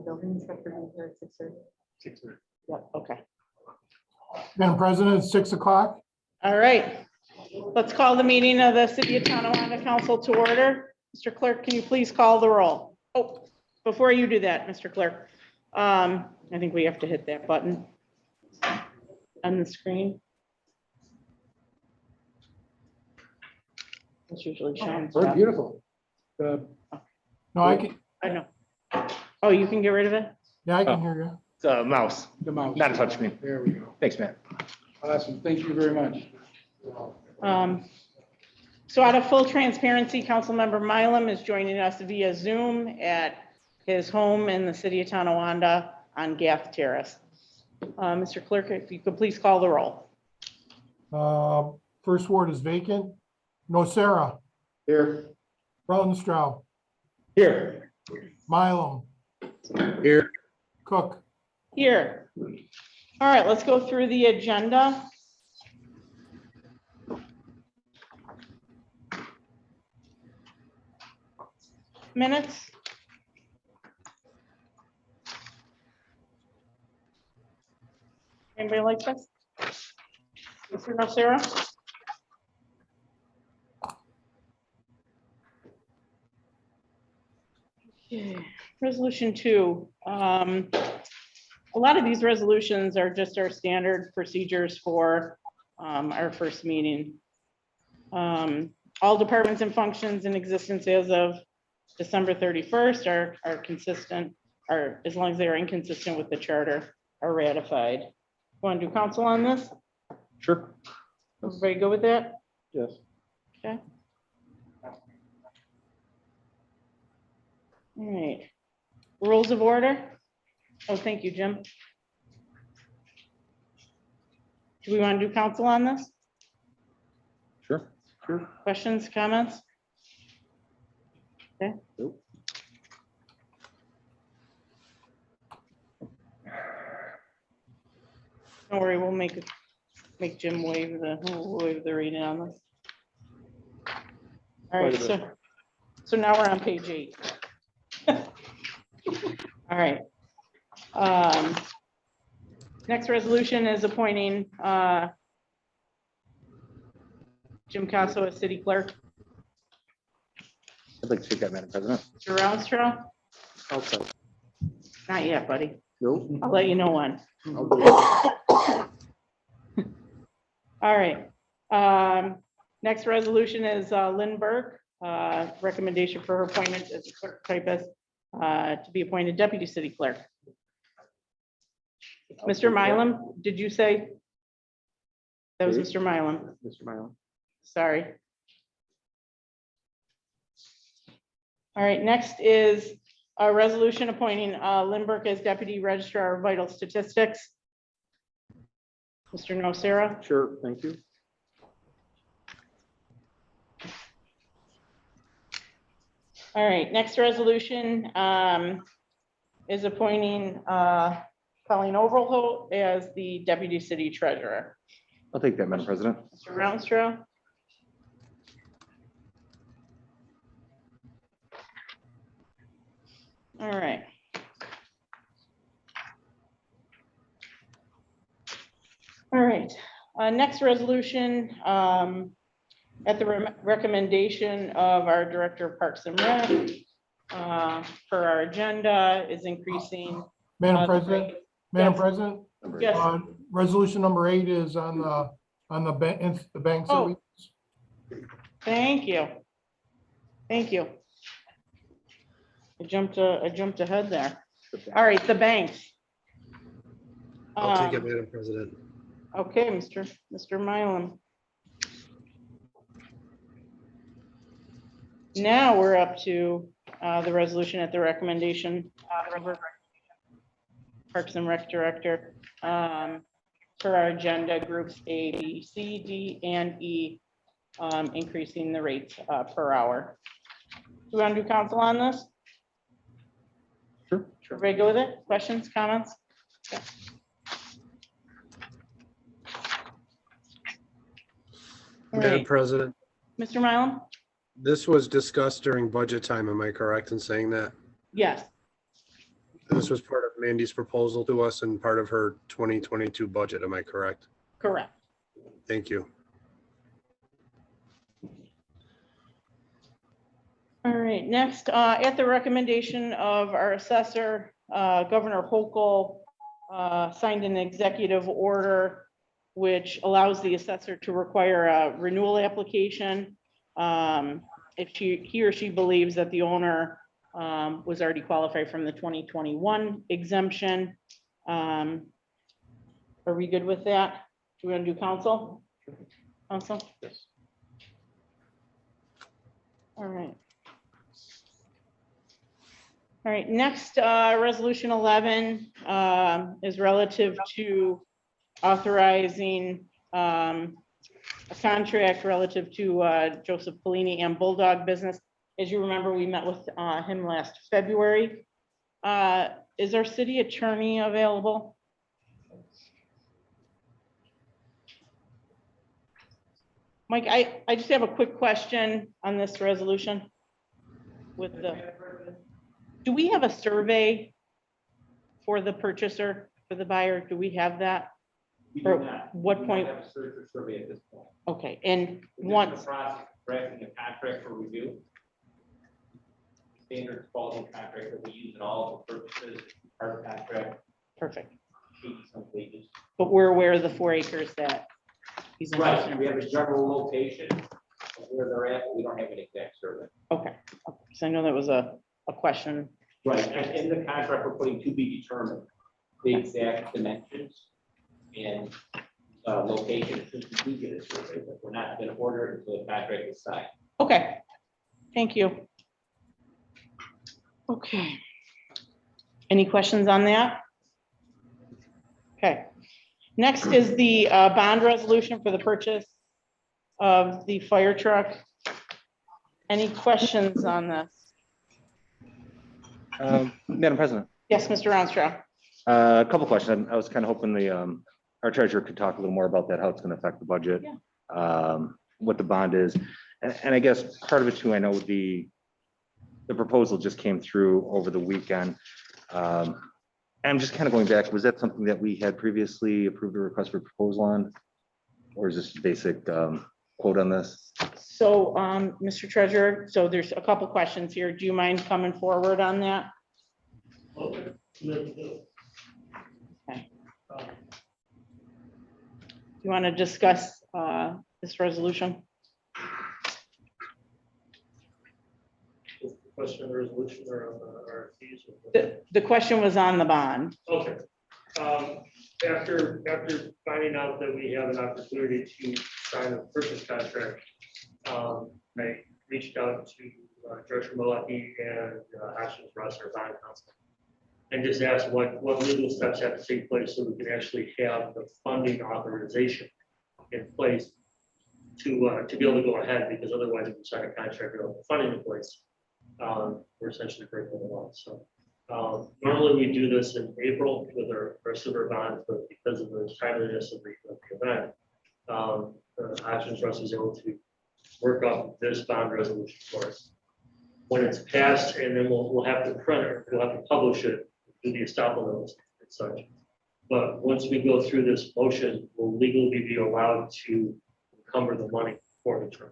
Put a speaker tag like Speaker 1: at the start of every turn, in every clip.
Speaker 1: Building inspector will be here at 6:30.
Speaker 2: 6:30.
Speaker 1: Yep, okay.
Speaker 3: Madam President, it's 6 o'clock.
Speaker 1: All right. Let's call the meeting of the City of Tonawanda Council to order. Mr. Clerk, can you please call the roll? Oh, before you do that, Mr. Clerk, I think we have to hit that button on the screen. It's usually shown.
Speaker 2: Oh, beautiful.
Speaker 3: No, I can,
Speaker 1: I know. Oh, you can get rid of it?
Speaker 3: yeah, I can hear you.
Speaker 4: It's a mouse,
Speaker 2: The mouse.
Speaker 4: not a touch screen.
Speaker 2: There we go.
Speaker 4: Thanks, man.
Speaker 2: Awesome. Thank you very much.
Speaker 1: So out of full transparency, Councilmember Mylum is joining us via Zoom at his home in the city of Tonawanda on Gath Terrace. Mr. Clerk, if you could please call the roll.
Speaker 3: First ward is vacant. Nocera,
Speaker 2: Here.
Speaker 3: Rautenstrau,
Speaker 2: Here.
Speaker 3: Mylum,
Speaker 2: Here.
Speaker 3: Cook.
Speaker 1: Here. All right, let's go through the agenda. Minutes. Anybody like this? Mr. Nocera? Okay. Resolution 2. A lot of these resolutions are just our standard procedures for our first meeting. All departments and functions in existence as of December 31st are consistent, are as long as they are inconsistent with the charter, are ratified. Want to do council on this?
Speaker 4: Sure.
Speaker 1: Everybody go with that?
Speaker 4: Yes.
Speaker 1: Okay. All right. Rules of order. Oh, thank you, Jim. Do we want to do council on this?
Speaker 4: Sure. Sure.
Speaker 1: Questions, comments? Okay.
Speaker 4: Nope.
Speaker 1: Don't worry, we'll make Jim waive the reading on this. All right, so now we're on page 8. All right. Next resolution is appointing Jim Casso as city clerk.
Speaker 4: I'd like to take that, Madam President.
Speaker 1: Mr. Rounstrau?
Speaker 4: Also.
Speaker 1: Not yet, buddy.
Speaker 4: Nope.
Speaker 1: I'll let you know when.
Speaker 4: I'll do it.
Speaker 1: All right. Next resolution is Lynn Burke, recommendation for her appointment as a clerk typist to be appointed deputy city clerk. Mr. Mylum, did you say? That was Mr. Mylum.
Speaker 4: Mr. Mylum.
Speaker 1: Sorry. All right, next is a resolution appointing Lynn Burke as deputy registrar of vital statistics. Mr. Nocera.
Speaker 4: Sure, thank you.
Speaker 1: All right, next resolution is appointing Colleen Overholt as the deputy city treasurer.
Speaker 4: I'll take that, Madam President.
Speaker 1: Mr. Rounstrau. All right. All right, next resolution, at the recommendation of our Director of Parks and Rec, for our agenda is increasing.
Speaker 3: Madam
Speaker 1: the
Speaker 3: President,
Speaker 1: rate.
Speaker 3: Madam
Speaker 1: Yes.
Speaker 3: President,
Speaker 1: Yes,
Speaker 3: resolution number 8 is on the banks. that we-
Speaker 1: thank you. Thank you. I jumped ahead there. All right, the banks.
Speaker 5: I'll take it, Madam President.
Speaker 1: Okay, Mr. Mylum. Now we're up to the resolution at the recommendation of Parks and Rec Director for our agenda groups A, B, C, D, and E, increasing the rates per hour. Do we want to do council on this?
Speaker 4: Sure.
Speaker 1: Everybody go with it? Questions, comments? Okay. All
Speaker 5: Madam
Speaker 1: right,
Speaker 5: President,
Speaker 1: Mr. Mylum?
Speaker 5: This was discussed during budget time, am I correct in saying that?
Speaker 1: Yes,
Speaker 5: This was part of Mandy's proposal to us and part of her 2022 budget, am I correct?
Speaker 1: correct.
Speaker 5: Thank you.
Speaker 1: All right, next, at the recommendation of our assessor, Governor Hochul signed an executive order which allows the assessor to require a renewal application if he or she believes that the owner was already qualified from the 2021 exemption. Are we good with that? Do we want to do council? Council?
Speaker 2: Yes.
Speaker 1: All right. All right, next, resolution 11 is relative to authorizing a contract relative to Joseph Polini and Bulldog Business. As you remember, we met with him last February. Is our city attorney available? Mike, I just have a quick question on this resolution with do we have a survey for the purchaser, for the buyer? Do we have that?
Speaker 6: We
Speaker 1: Or
Speaker 6: do not.
Speaker 1: what
Speaker 6: We do not
Speaker 1: point?
Speaker 6: have a search or survey at this point.
Speaker 1: Okay, and
Speaker 6: We're just in
Speaker 1: once,
Speaker 6: the process of drafting a contract for review. Standard quality contract that we use in all the purchases, part of the contract,
Speaker 1: perfect,
Speaker 6: 80-some pages.
Speaker 1: but we're aware of the 4 acres that he's interested
Speaker 6: Right,
Speaker 1: in.
Speaker 6: we have a general location of where they're at, but we don't have an exact survey.
Speaker 1: Okay, so I know that was a question.
Speaker 6: Right, and in the contract, we're putting to be determined the exact dimensions and location, since we do get a survey, but we're not going to order it until the contract is signed.
Speaker 1: Okay, thank you. Okay. Any questions on that? Okay. Next is the bond resolution for the purchase of the fire truck. Any questions on this?
Speaker 4: Madam President,
Speaker 1: Yes, Mr. Ronstadt.
Speaker 4: a couple questions. I was kind of hoping our treasurer could talk a little more about that, how it's going to affect the budget. What the bond is. And I guess part of it too, I know the proposal just came through over the weekend. I'm just kind of going back, was that something that we had previously approved a request for proposal on? Or is this basic quote on this?
Speaker 1: So, Mr. Treasurer, so there's a couple questions here. Do you mind coming forward on that?
Speaker 7: Okay.
Speaker 1: Okay. You want to discuss this resolution?
Speaker 7: Question on the resolution or on the RFPs?
Speaker 1: The question was on the bond.
Speaker 7: Okay. After finding out that we have an opportunity to sign a purchase contract, I reached out to Director Malaki and Ashton Russ, our bond counsel, and just asked what legal steps have to take place so we can actually have the funding authorization in place to be able to go ahead, because otherwise if we sign a contract without the funding in place, we're essentially breaking the law. So normally we do this in April with our silver bonds, but because of the timeliness of the event, Ashton Trust was able to work off this bond resolution for us. When it's passed, and then we'll have to print it, we'll have to publish it, do the estoppel notice and such. But once we go through this motion, we'll legally be allowed to encumber the money for the term.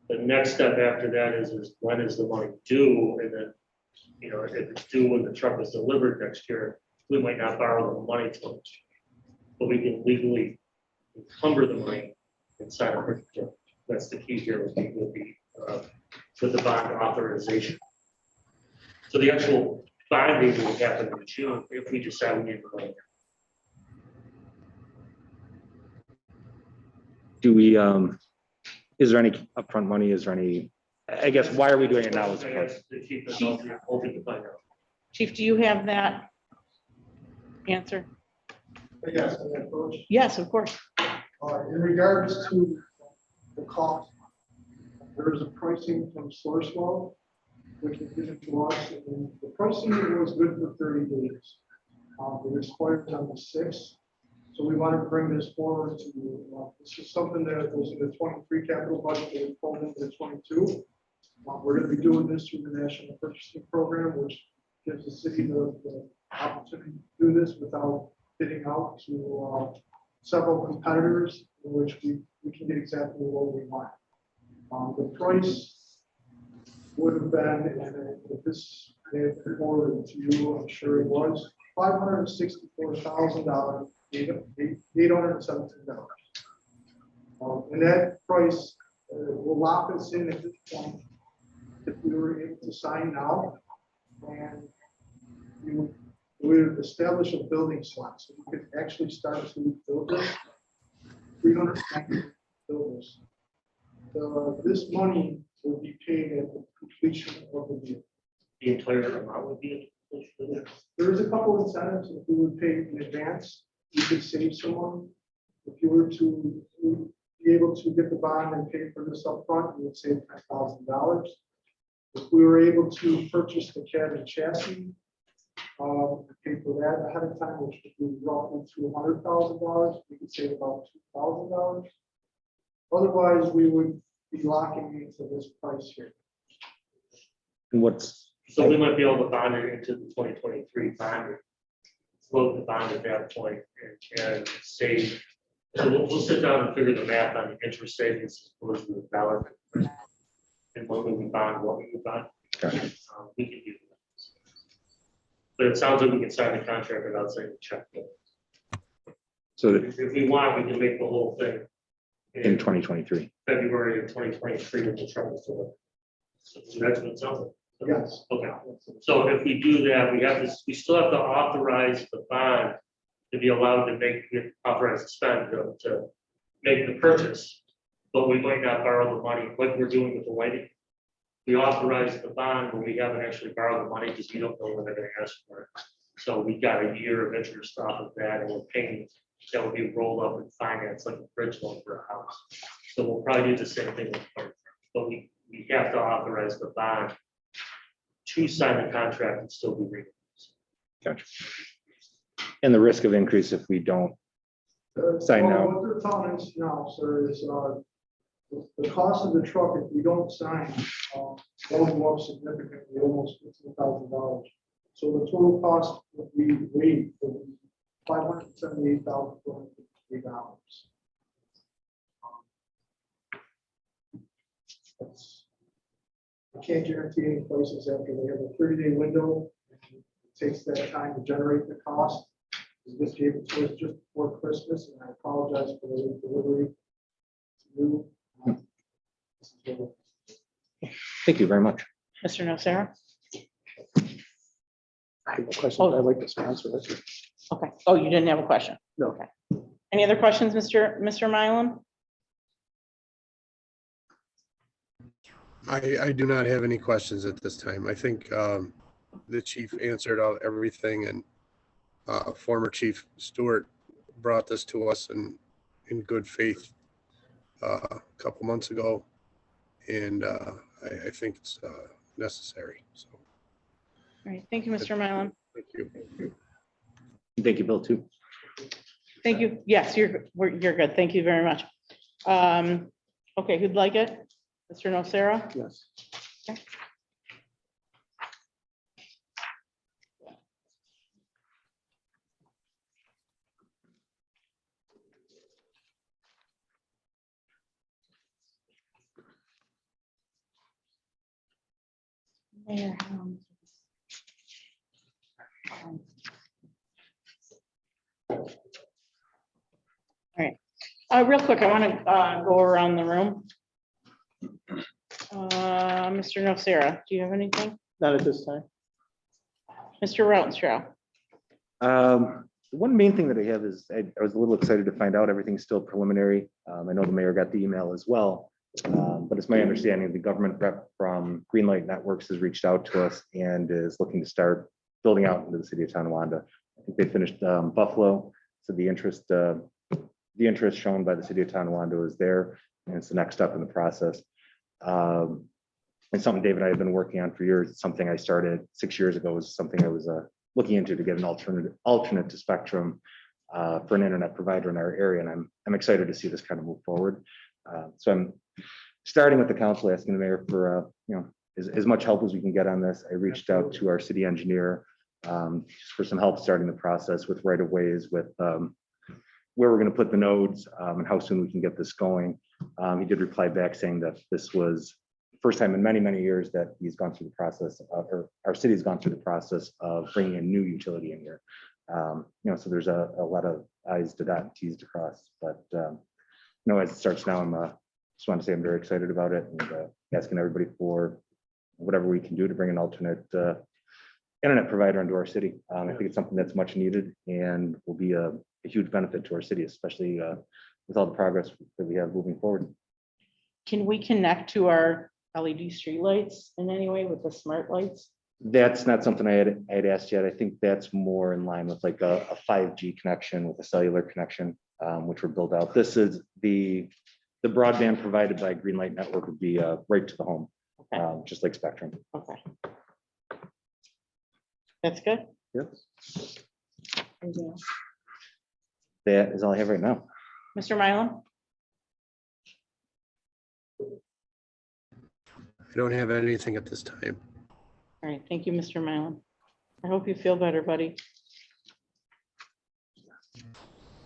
Speaker 7: The next step after that is when is the money due? And then, you know, if it's due when the truck is delivered next year, we might not borrow the money till next year. But we can legally encumber the money and sign a purchase order. That's the key here with the bond authorization. So the actual bonding will happen in June if we decide we need the money.
Speaker 4: Do we, is there any upfront money? Is there any, I guess, why are we doing it now?
Speaker 7: I guess to keep it healthy, I'm hoping to find out.
Speaker 1: Chief, do you have that answer?
Speaker 3: Yes, and then first,
Speaker 1: Yes, of course.
Speaker 3: in regards to the cost, there is a pricing from Sourcewell, which was given to us, and the pricing was good for 30 days. It expires on the 6th. So we wanted to bring this forward to, this is something that was in the 23 capital budget that we pulled into the 22. We're going to be doing this through the National Purchasing Program, which gives the city the opportunity to do this without bidding out to several competitors, in which we can get exactly what we want. The price would have been, and if this may have been forwarded to you, I'm sure it was, $564,000, $817. And that price will lock us in at this point if we were able to sign now, and we would establish a building slot, so we could actually start to build this. 390 buildings. This money will be paid at the completion of the deal.
Speaker 7: The entire amount would be.
Speaker 3: There is a couple of incentives. If we would pay in advance, we could save someone. If you were to be able to get the bond and pay for this upfront, you would save $10,000. If we were able to purchase the cab and chassis, pay for that ahead of time, which would be roughly $200,000, we could save about $2,000. Otherwise, we would be locking into this price here.
Speaker 4: And what's,
Speaker 7: So we might be able to bond it into the 2023 bond. Float the bond at that point and save. So we'll sit down and figure the math on the interest savings as opposed to the dollar. And what we would bond, what we would bond.
Speaker 4: Gotcha.
Speaker 7: We can do that. But it sounds like we can sign the contract without saying the check.
Speaker 4: so that
Speaker 7: If we want, we can make the whole thing
Speaker 4: in 2023,
Speaker 7: February of 2023 with the trouble for it. So that's what it sounds like.
Speaker 3: Yes.
Speaker 7: Okay, so if we do that, we still have to authorize the bond to be allowed to authorize the spend to make the purchase. But we might not borrow the money like we're doing with the lighting. We authorize the bond, but we haven't actually borrowed the money because we don't know when they're gonna ask for it. So we got a year of interest off of that, and we're paying, that will be rolled up and financed like a bridge loan for a house. So we'll probably do the same thing with part, but we have to authorize the bond to sign the contract and still be reading.
Speaker 4: gotcha. And the risk of increase if we don't, Sign now.
Speaker 3: What they're telling us now, sir, is the cost of the truck, if we don't sign, will go up significantly, almost $15,000. So the total cost that we wait will be $578,453. I can't guarantee any prices after they have a 30-day window. It takes that time to generate the cost. We just gave it to us just before Christmas, and I apologize for the late delivery to you.
Speaker 4: thank you very much.
Speaker 1: Mr. Nocera?
Speaker 2: I have a question. I'd like to sponsor this.
Speaker 1: Okay. Oh, you didn't have a question?
Speaker 2: No.
Speaker 1: Okay. Any other questions, Mr. Mylum?
Speaker 5: I do not have any questions at this time. I think the chief answered out everything, and former Chief Stewart brought this to us in good faith a couple months ago, and I think it's necessary. So
Speaker 1: All right. Thank you, Mr. Mylum.
Speaker 5: thank you.
Speaker 4: Thank you, Bill, too.
Speaker 1: Thank you. Yes, you're good. Thank you very much. Okay, who'd like it? Mr. Nocera?
Speaker 2: Yes.
Speaker 1: Mayor, all right, real quick, I want to go around the room. Mr. Nocera, do you have anything?
Speaker 2: Not at this time.
Speaker 1: Mr. Rautenstrau?
Speaker 4: The one main thing that I have is I was a little excited to find out everything's still preliminary. I know the mayor got the email as well, but it's my understanding the government rep from Greenlight Networks has reached out to us and is looking to start building out into the city of Tonawanda. I think they finished Buffalo, so the interest shown by the city of Tonawanda is there, and it's the next step in the process. And something Dave and I have been working on for years. It's something I started 6 years ago. Was something I was looking into to get an alternate to Spectrum for an internet provider in our area, and I'm excited to see this kind of move forward. So I'm starting with the council, asking the mayor for as much help as we can get on this. I reached out to our city engineer just for some help starting the process with right of ways, with where we're going to put the nodes and how soon we can get this going. He did reply back saying that this was the first time in many, many years that he's gone through the process of, or our city has gone through the process of bringing a new utility in here. So there's a lot of I's to dot and T's to cross, but as it starts now, I'm just want to say I'm very excited about it and asking everybody for whatever we can do to bring an alternate internet provider into our city. I think it's something that's much needed and will be a huge benefit to our city, especially with all the progress that we have moving forward.
Speaker 1: Can we connect to our LED streetlights in any way with the smart lights?
Speaker 4: That's not something I had asked yet. I think that's more in line with like a 5G connection with a cellular connection, which we're built out. This is the broadband provided by Greenlight Network would be right to the home,
Speaker 1: Okay.
Speaker 4: just like Spectrum.
Speaker 1: Okay. That's good.
Speaker 4: Yes.
Speaker 1: Anything else?
Speaker 4: That is all I have right now.
Speaker 1: Mr. Mylum?
Speaker 5: I don't have anything at this time.
Speaker 1: All right, thank you, Mr. Mylum. I hope you feel better, buddy.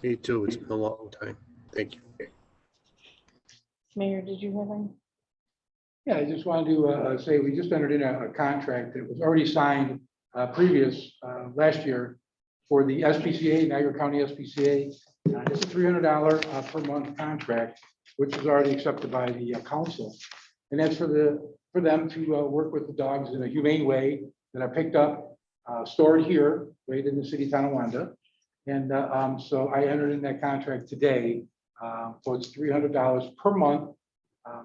Speaker 5: Me too. It's been a long time. Thank you.
Speaker 1: Mayor, did you have any?
Speaker 8: Yeah, I just wanted to say, we just entered in a contract that was already signed last year for the SPCA, Niagara County SPCA. It's a $300 per month contract, which is already accepted by the council. And that's for them to work with the dogs in a humane way that are picked up, stored here, right in the city of Tonawanda. And so I entered in that contract today. So it's $300 per month.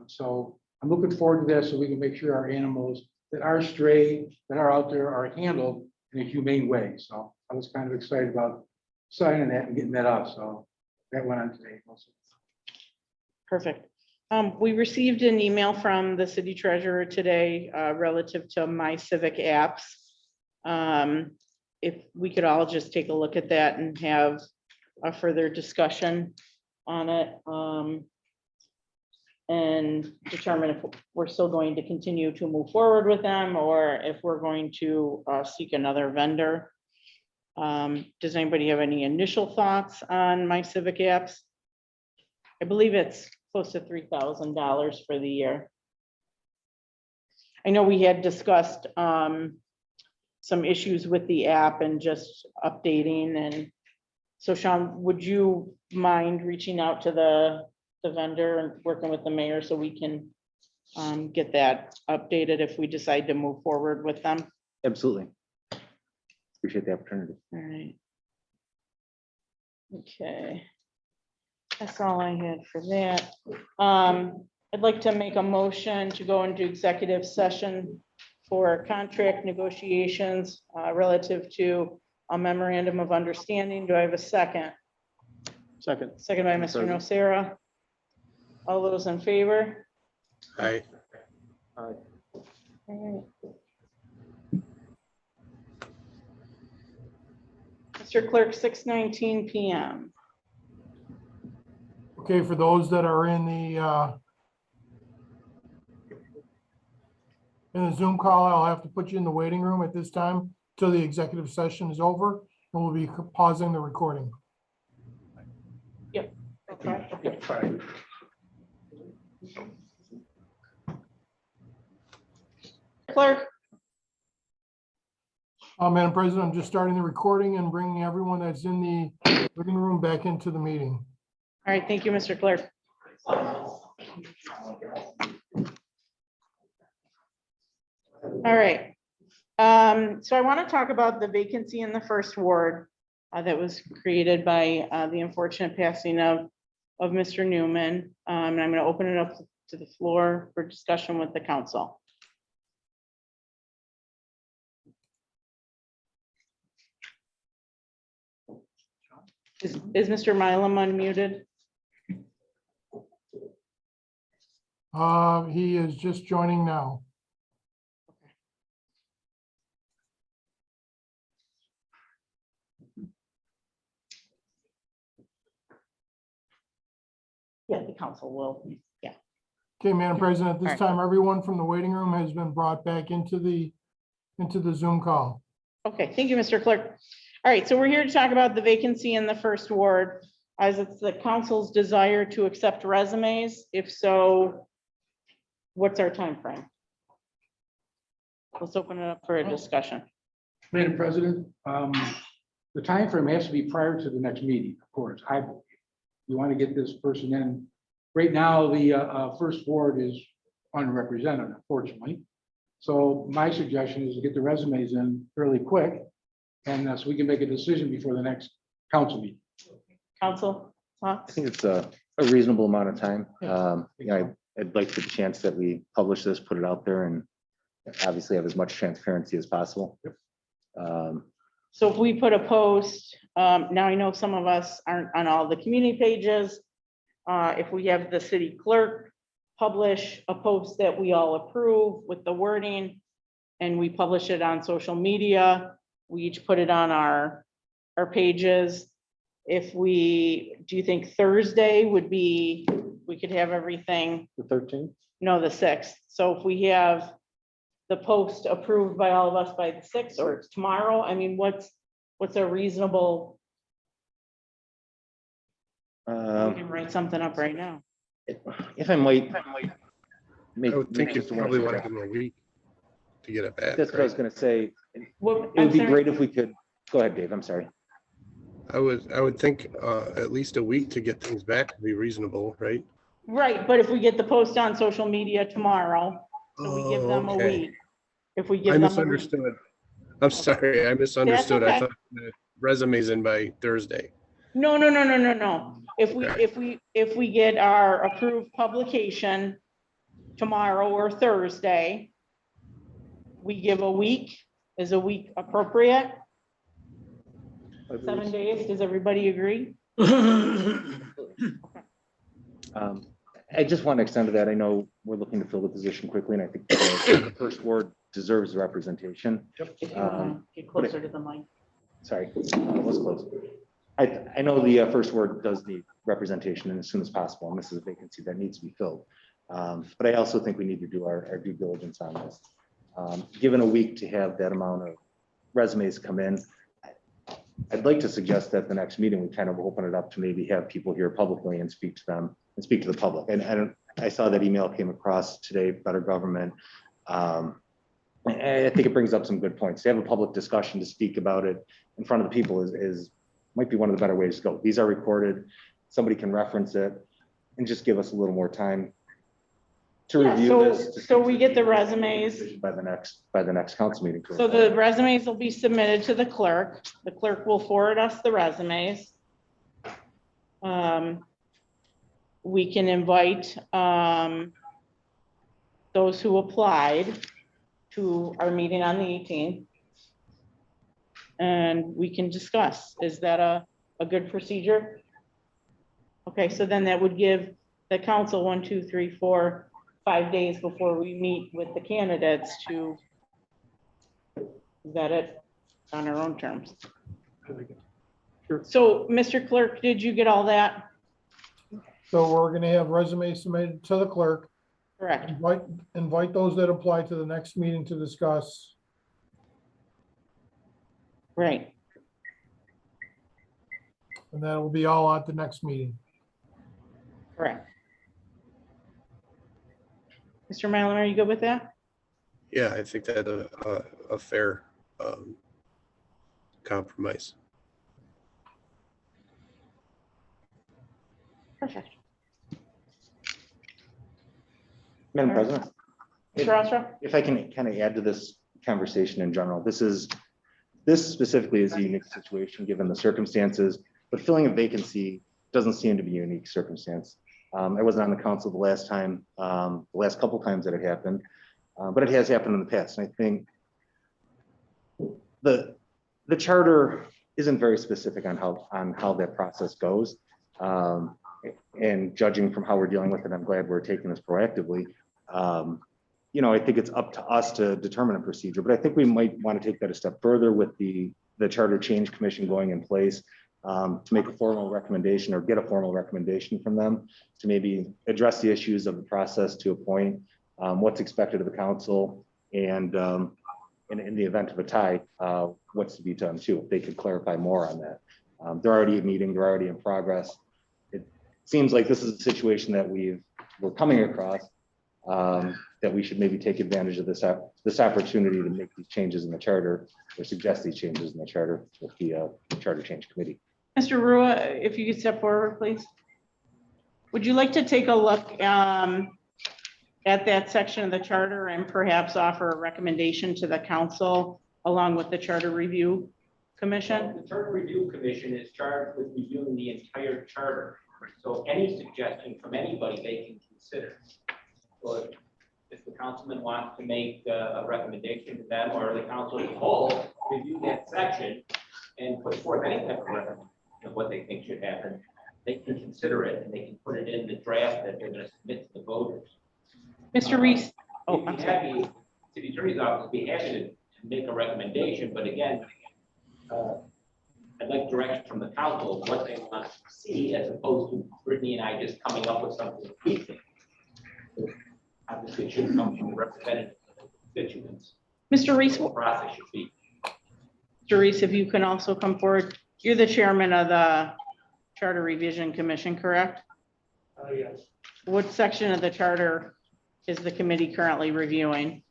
Speaker 8: So I'm looking forward to that so we can make sure our animals that are stray, that are out there are handled in a humane way. So I was kind of excited about signing that and getting that up. So that went on today also.
Speaker 1: Perfect. We received an email from the city treasurer today relative to My Civic apps. If we could all just take a look at that and have a further discussion on it. And determine if we're still going to continue to move forward with them or if we're going to seek another vendor. Does anybody have any initial thoughts on My Civic apps? I believe it's close to $3,000 for the year. I know we had discussed some issues with the app and just updating. And so Sean, would you mind reaching out to the vendor and working with the mayor so we can get that updated if we decide to move forward with them?
Speaker 4: Absolutely. Appreciate the opportunity.
Speaker 1: All right. Okay. That's all I had for that. I'd like to make a motion to go into executive session for contract negotiations relative to a memorandum of understanding. Do I have a second?
Speaker 2: Second.
Speaker 1: Second by Mr. Nocera. All those in favor?
Speaker 5: Aye.
Speaker 1: All right. Mr. Clerk, 6:19 PM.
Speaker 9: Okay, for those that are in the Zoom call, I'll have to put you in the waiting room at this time till the executive session is over, and we'll be pausing the recording.
Speaker 1: Okay. Clerk,
Speaker 9: Madam President, I'm just starting the recording and bringing everyone that's in the living room back into the meeting.
Speaker 1: all right, thank you, Mr. Clerk. All right. So I want to talk about the vacancy in the first ward that was created by the unfortunate passing of Mr. Newman. And I'm going to open it up to the floor for discussion with the council. Is Mr. Mylum unmuted?
Speaker 9: He is just joining now.
Speaker 1: Yeah, the council will, yeah.
Speaker 9: Okay, Madam President, at this
Speaker 1: Alright.
Speaker 9: time, everyone from the waiting room has been brought back into the Zoom call.
Speaker 1: Okay, thank you, Mr. Clerk. All right, so we're here to talk about the vacancy in the first ward. As it's the council's desire to accept resumes. If so, what's our time frame? Let's open it up for a discussion.
Speaker 8: Madam President, the timeframe has to be prior to the next meeting, of course, I believe. You want to get this person in. Right now, the first ward is unrepresented, unfortunately. So my suggestion is to get the resumes in fairly quick, and so we can make a decision before the next council meeting.
Speaker 1: Council,
Speaker 4: I
Speaker 1: thoughts?
Speaker 4: think it's a reasonable amount of time.
Speaker 8: Yeah.
Speaker 4: I'd like the chance that we publish this, put it out there, and obviously have as much transparency as possible.
Speaker 1: So if we put a post, now I know some of us aren't on all the community pages. If we have the city clerk publish a post that we all approve with the wording, and we publish it on social media, we each put it on our pages. If we, do you think Thursday would be, we could have everything,
Speaker 2: The 13th?
Speaker 1: no, the 6th. So if we have the post approved by all of us by the 6th, or it's tomorrow, I mean, what's a reasonable, we can write something up right now.
Speaker 4: If I might. make-
Speaker 5: I would think
Speaker 4: make
Speaker 5: you
Speaker 4: just one
Speaker 5: probably want to
Speaker 4: suggestion.
Speaker 5: give them a week to get it back.
Speaker 4: That's what I was
Speaker 5: right?
Speaker 4: gonna say.
Speaker 1: What,
Speaker 4: It
Speaker 1: I'm
Speaker 4: would be
Speaker 1: sorry?
Speaker 4: great if we could, go ahead, Dave, I'm sorry.
Speaker 5: I would think at least a week to get things back would be reasonable, right?
Speaker 1: Right, but if we get the post on social media tomorrow, so we give them a
Speaker 5: Okay.
Speaker 1: week. If we give
Speaker 5: I
Speaker 1: them a week.
Speaker 5: misunderstood. I'm sorry, I misunderstood. I
Speaker 1: okay.
Speaker 5: thought the resumes in by Thursday.
Speaker 1: No. If we get our approved publication tomorrow or Thursday, we give a week. Is a week appropriate? 7 days, does everybody agree?
Speaker 4: I just want to extend to that. I know we're looking to fill the position quickly, and I think the first ward deserves representation.
Speaker 1: If you wanna get closer to the mic.
Speaker 4: Sorry, let's close. I know the first ward does need representation and as soon as possible, and this is a vacancy that needs to be filled. But I also think we need to do our due diligence on this. Given a week to have that amount of resumes come in, I'd like to suggest that the next meeting, we kind of open it up to maybe have people here publicly and speak to them and speak to the public. And I saw that email came across today, Better Government. I think it brings up some good points. To have a public discussion to speak about it in front of the people might be one of the better ways to go. These are recorded. Somebody can reference it and just give us a little more time to
Speaker 1: Yeah,
Speaker 4: review
Speaker 1: so-
Speaker 4: this.
Speaker 1: so we get the resumes.
Speaker 4: By the next council meeting.
Speaker 1: So the resumes will be submitted to the clerk. The clerk will forward us the resumes. We can invite those who applied to our meeting on the 18th. And we can discuss, is that a good procedure? Okay, so then that would give the council 1, 2, 3, 4, 5 days before we meet with the candidates to vet it on our own terms. So, Mr. Clerk, did you get all that?
Speaker 9: So we're gonna have resumes submitted to the clerk.
Speaker 1: Correct.
Speaker 9: Invite those that apply to the next meeting to discuss.
Speaker 1: Right.
Speaker 9: And that will be all at the next meeting.
Speaker 1: Correct. Mr. Mylum, are you good with that?
Speaker 5: Yeah, I think that a fair compromise.
Speaker 1: Perfect.
Speaker 4: Madam President,
Speaker 1: Mr. Ostroff?
Speaker 4: if I can kind of add to this conversation in general, this specifically is a unique situation given the circumstances, but filling a vacancy doesn't seem to be a unique circumstance. I wasn't on the council the last time, the last couple times that it happened, but it has happened in the past. And I think the charter isn't very specific on how that process goes. And judging from how we're dealing with it, I'm glad we're taking this proactively. I think it's up to us to determine a procedure, but I think we might want to take that a step further with the Charter Change Commission going in place. to make a formal recommendation or get a formal recommendation from them to maybe address the issues of the process to appoint, what's expected of the council, and in the event of a tie, what's to be done too. If they could clarify more on that. They're already meeting, they're already in progress. It seems like this is a situation that we're coming across, that we should maybe take advantage of this opportunity to make these changes in the charter or suggest these changes in the charter with the Charter Change Committee.
Speaker 1: Mr. Rua, if you could step forward, please. Would you like to take a look at that section of the charter and perhaps offer a recommendation to the council along with the Charter Review Commission?
Speaker 6: The Charter Review Commission is charged with reviewing the entire charter. So any suggestion from anybody they can consider. So if the councilman wants to make a recommendation to them or the council as a whole, review that section and put forth any type of recommendation of what they think should happen, they can consider it and they can put it in the draft that they're going to submit to the voters.
Speaker 1: Mr. Reese. Oh,
Speaker 6: We'd
Speaker 1: I'm
Speaker 6: be
Speaker 1: sorry.
Speaker 6: happy, City Attorney's Office would be happy to make a recommendation, but again, I'd like direction from the council of what they want to see as opposed to Brittany and I just coming up with something that we think. Obviously, it should come from the representatives of the constituents.
Speaker 1: Mr. Reese,
Speaker 6: The process should be.
Speaker 1: Mr. Reese, if you can also come forward. You're the chairman of the Charter Revision Commission, correct?
Speaker 7: Yes.
Speaker 1: What section of the charter is the committee currently reviewing?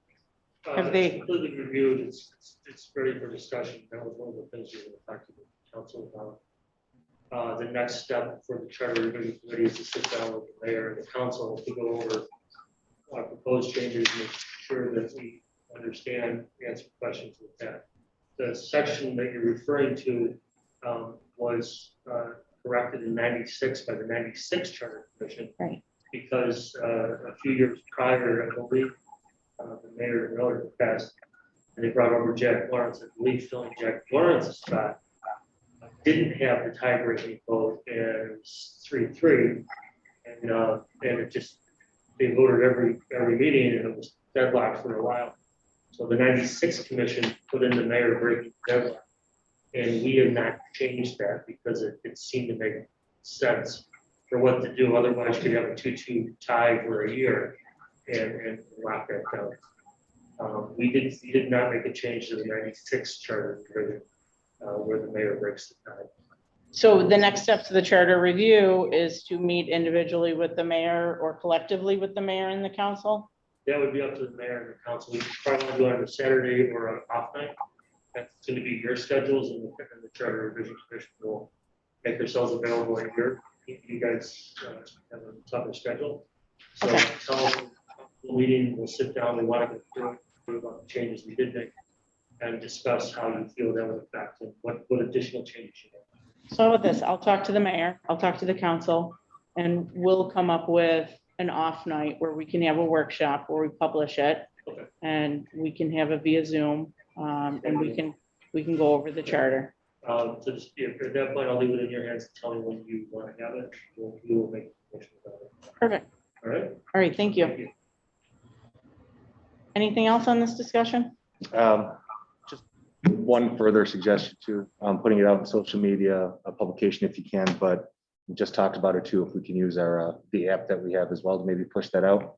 Speaker 1: Have they-
Speaker 7: It's completely reviewed, it's ready for discussion, that was one of the things we were talking to the council about. The next step for the Charter Review Committee is to sit down with the mayor and the council to go over our proposed changes, make sure that we understand, answer questions with that. The section that you're referring to was corrected in '96 by the '96 Charter Commission.
Speaker 1: Right.
Speaker 7: Because a few years prior, I believe, the mayor and Miller passed, and they brought over Jack Lawrence. I believe filling Jack Lawrence's spot didn't have the tie breaking vote as 3-3, and it just they voted every meeting, and it was deadlocked for a while. So the '96 commission put in the mayor breaking deadlock, and we have not changed that because it seemed to make sense for what to do. Otherwise, you could have a 2-2 tie for a year and lock that down. We did not make a change to the '96 charter where the mayor breaks the tie.
Speaker 1: So the next step to the charter review is to meet individually with the mayor or collectively with the mayor and the council?
Speaker 7: That would be up to the mayor and the council. We could probably do it on a Saturday or an off night. That's going to be your schedules, and the Charter Revision Commission will make themselves available in you guys have a tougher schedule. So
Speaker 1: Okay.
Speaker 7: tell them the meeting, we'll sit down, we want to go through about the changes we did make and discuss how you feel that would affect and what additional changes you make.
Speaker 1: So with this, I'll talk to the mayor, I'll talk to the council, and we'll come up with an off night where we can have a workshop where we publish it.
Speaker 7: Okay.
Speaker 1: And we can have it via Zoom, and we can go over the charter.
Speaker 7: So just, at that point, I'll leave it in your hands to tell me when you want to have it. We will make a motion about it.
Speaker 1: Perfect.
Speaker 7: All right?
Speaker 1: All right, thank you. Anything else on this discussion?
Speaker 4: Just one further suggestion too, putting it out in social media, a publication if you can, but we just talked about it too, if we can use our, the app that we have as well to maybe push that out.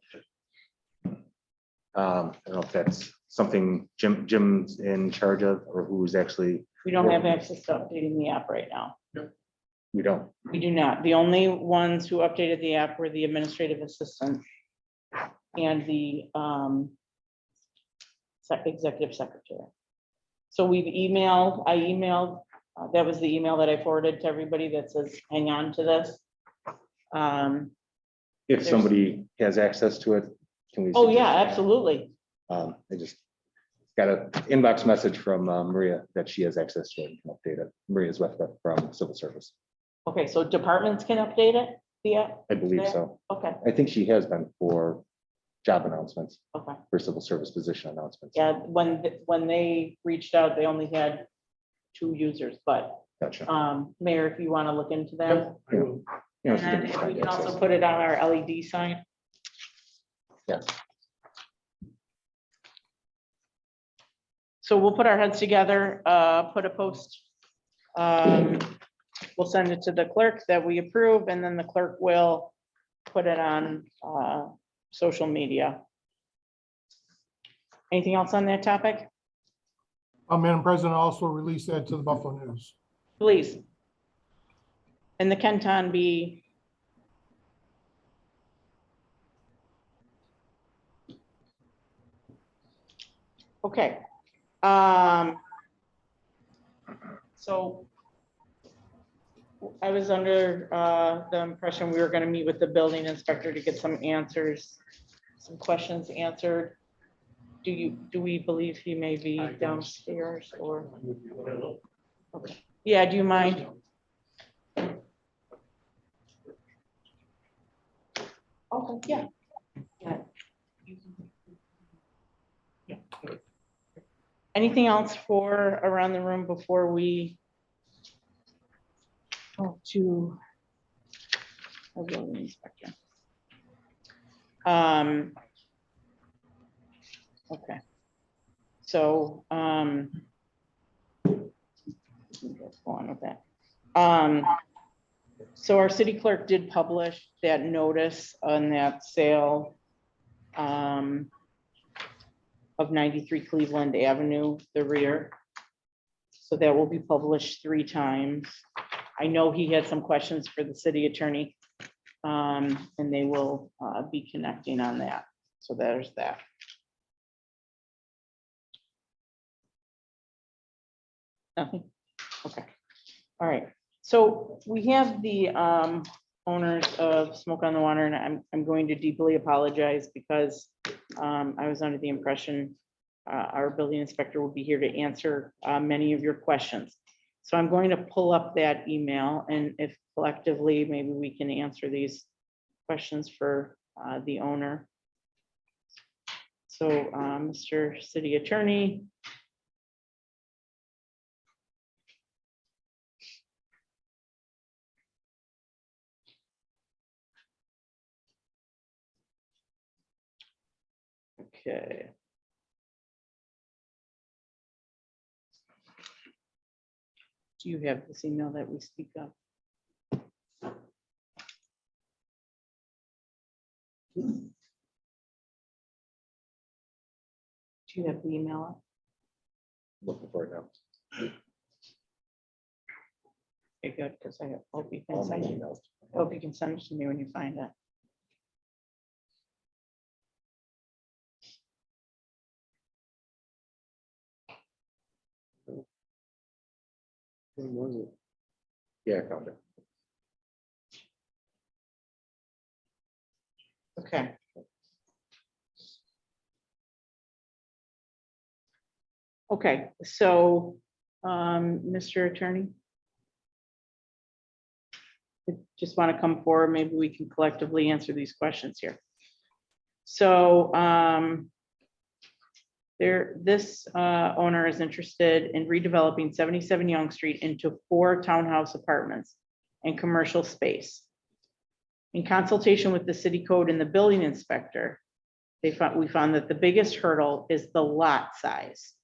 Speaker 4: I don't know if that's something Jim's in charge of or who's actually,
Speaker 1: We don't have access to updating the app right now.
Speaker 4: we don't.
Speaker 1: We do not. The only ones who updated the app were the administrative assistant and the executive secretary. So I emailed, that was the email that I forwarded to everybody that says, hang on to this.
Speaker 4: If somebody has access to it, can we?
Speaker 1: Oh,
Speaker 4: suggest
Speaker 1: yeah,
Speaker 4: that?
Speaker 1: absolutely.
Speaker 4: I just got an inbox message from Maria that she has access to it and can update it. Maria's with from Civil Service.
Speaker 1: Okay, so departments can update it, the app?
Speaker 4: I believe so.
Speaker 1: Okay,
Speaker 4: I think she has been for job announcements,
Speaker 1: okay.
Speaker 4: for civil service position announcements.
Speaker 1: Yeah, when they reached out, they only had 2 users, but
Speaker 4: Gotcha.
Speaker 1: Mayor, if you want to look into that.
Speaker 7: I will.
Speaker 4: You know,
Speaker 1: And
Speaker 4: she
Speaker 1: then
Speaker 4: can
Speaker 1: if we
Speaker 4: find
Speaker 1: can also
Speaker 4: access.
Speaker 1: put it on our LED sign.
Speaker 4: Yeah.
Speaker 1: So we'll put our heads together, put a post we'll send it to the clerk that we approve, and then the clerk will put it on social media. Anything else on that topic?
Speaker 9: Madam President, also release that to the Buffalo News.
Speaker 1: Please. And the Kenton be. Okay. So I was under the impression we were going to meet with the building inspector to get some answers, some questions answered. Do we believe he may be downstairs or? Okay. Yeah, do you mind? Okay, yeah. Yeah. Anything else for around the room before we go to our building inspector? Okay. So, let's go on with that. So our city clerk did publish that notice on that sale of 93 Cleveland Avenue, the rear. So that will be published 3 times. I know he had some questions for the city attorney, and they will be connecting on that. So there's that. Nothing? Okay. All right. So we have the owners of Smoke on the Water, and I'm going to deeply apologize because I was under the impression our building inspector will be here to answer many of your questions. So I'm going to pull up that email, and if collectively, maybe we can answer these questions for the owner. So Mr. City Attorney. Okay. Do you have this email that we speak of? Do you have the email?
Speaker 4: Looking for it now.
Speaker 1: Okay, good, because I hope you can send it. Hope you can send it to me when you find it.
Speaker 2: When was it?
Speaker 4: Yeah, I found it.
Speaker 1: Okay. Okay, so, Mr. Attorney? I just want to come forward, maybe we can collectively answer these questions here. So, this owner is interested in redeveloping 77 Young Street into 4 townhouse apartments and commercial space. In consultation with the city code and the building inspector, we found that the biggest hurdle is the lot size.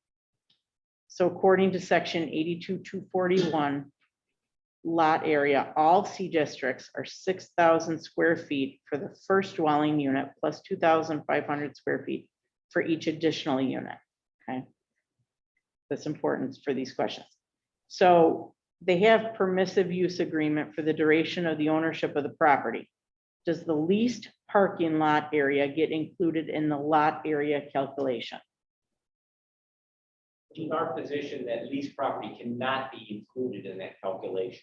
Speaker 1: So according to section 82-241, lot area, all C districts are 6,000 square feet for the first dwelling unit plus 2,500 square feet for each additional unit. Okay. That's important for these questions. So they have permissive use agreement for the duration of the ownership of the property. Does the leased parking lot area get included in the lot area calculation?
Speaker 6: It's our position that leased property cannot be included in that calculation.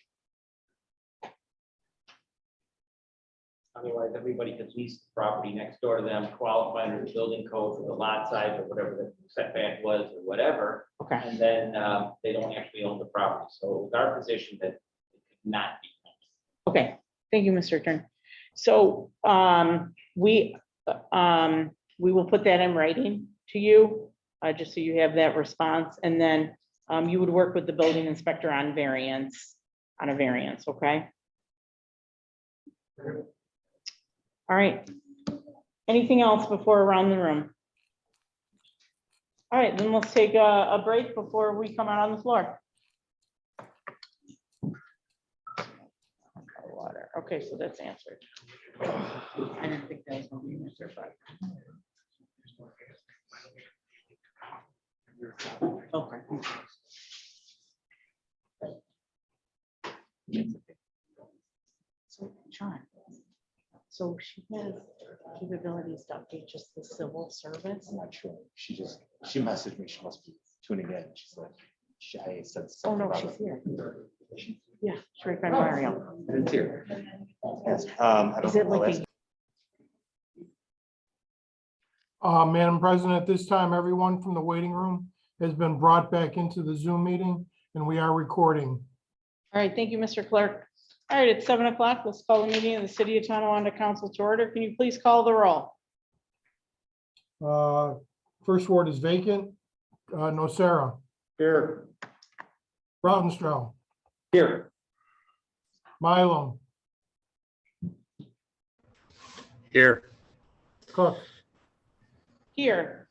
Speaker 6: Otherwise, everybody could lease the property next door to them, qualify under the building code for the lot size or whatever the setback was or whatever.
Speaker 1: Okay.
Speaker 6: And then they don't actually own the property. So it's our position that it could not be.
Speaker 1: Okay, thank you, Mr. Attorney. So we will put that in writing to you, just so you have that response, and then you would work with the building inspector on a variance, okay? All right. Anything else before around the room? All right, then let's take a break before we come out on the floor. water. Okay, so that's answered. I didn't think that was gonna be an answer, but. Okay. So, John, so she has capabilities to update just the civil service?
Speaker 4: I'm not sure. She messaged me. She must be tuning in. She's like, I said
Speaker 1: Oh,
Speaker 4: something
Speaker 1: no,
Speaker 4: about
Speaker 1: she's
Speaker 4: it.
Speaker 1: here. Yeah, she's right by Mario.
Speaker 4: It's here. Yes.
Speaker 1: Is it like
Speaker 9: Madam President, at this time, everyone from the waiting room has been brought back into the Zoom meeting and we are recording.
Speaker 1: All right, thank you, Mr. Clerk. All right, it's 7 o'clock. Let's call the meeting of the City of Tonawanda Council to order. Can you please call the roll?
Speaker 9: First ward is vacant. Nocera,
Speaker 2: Here.
Speaker 9: Rautenstrau,
Speaker 2: Here.
Speaker 9: Mylum,
Speaker 5: Here.
Speaker 9: Cook.
Speaker 1: Here,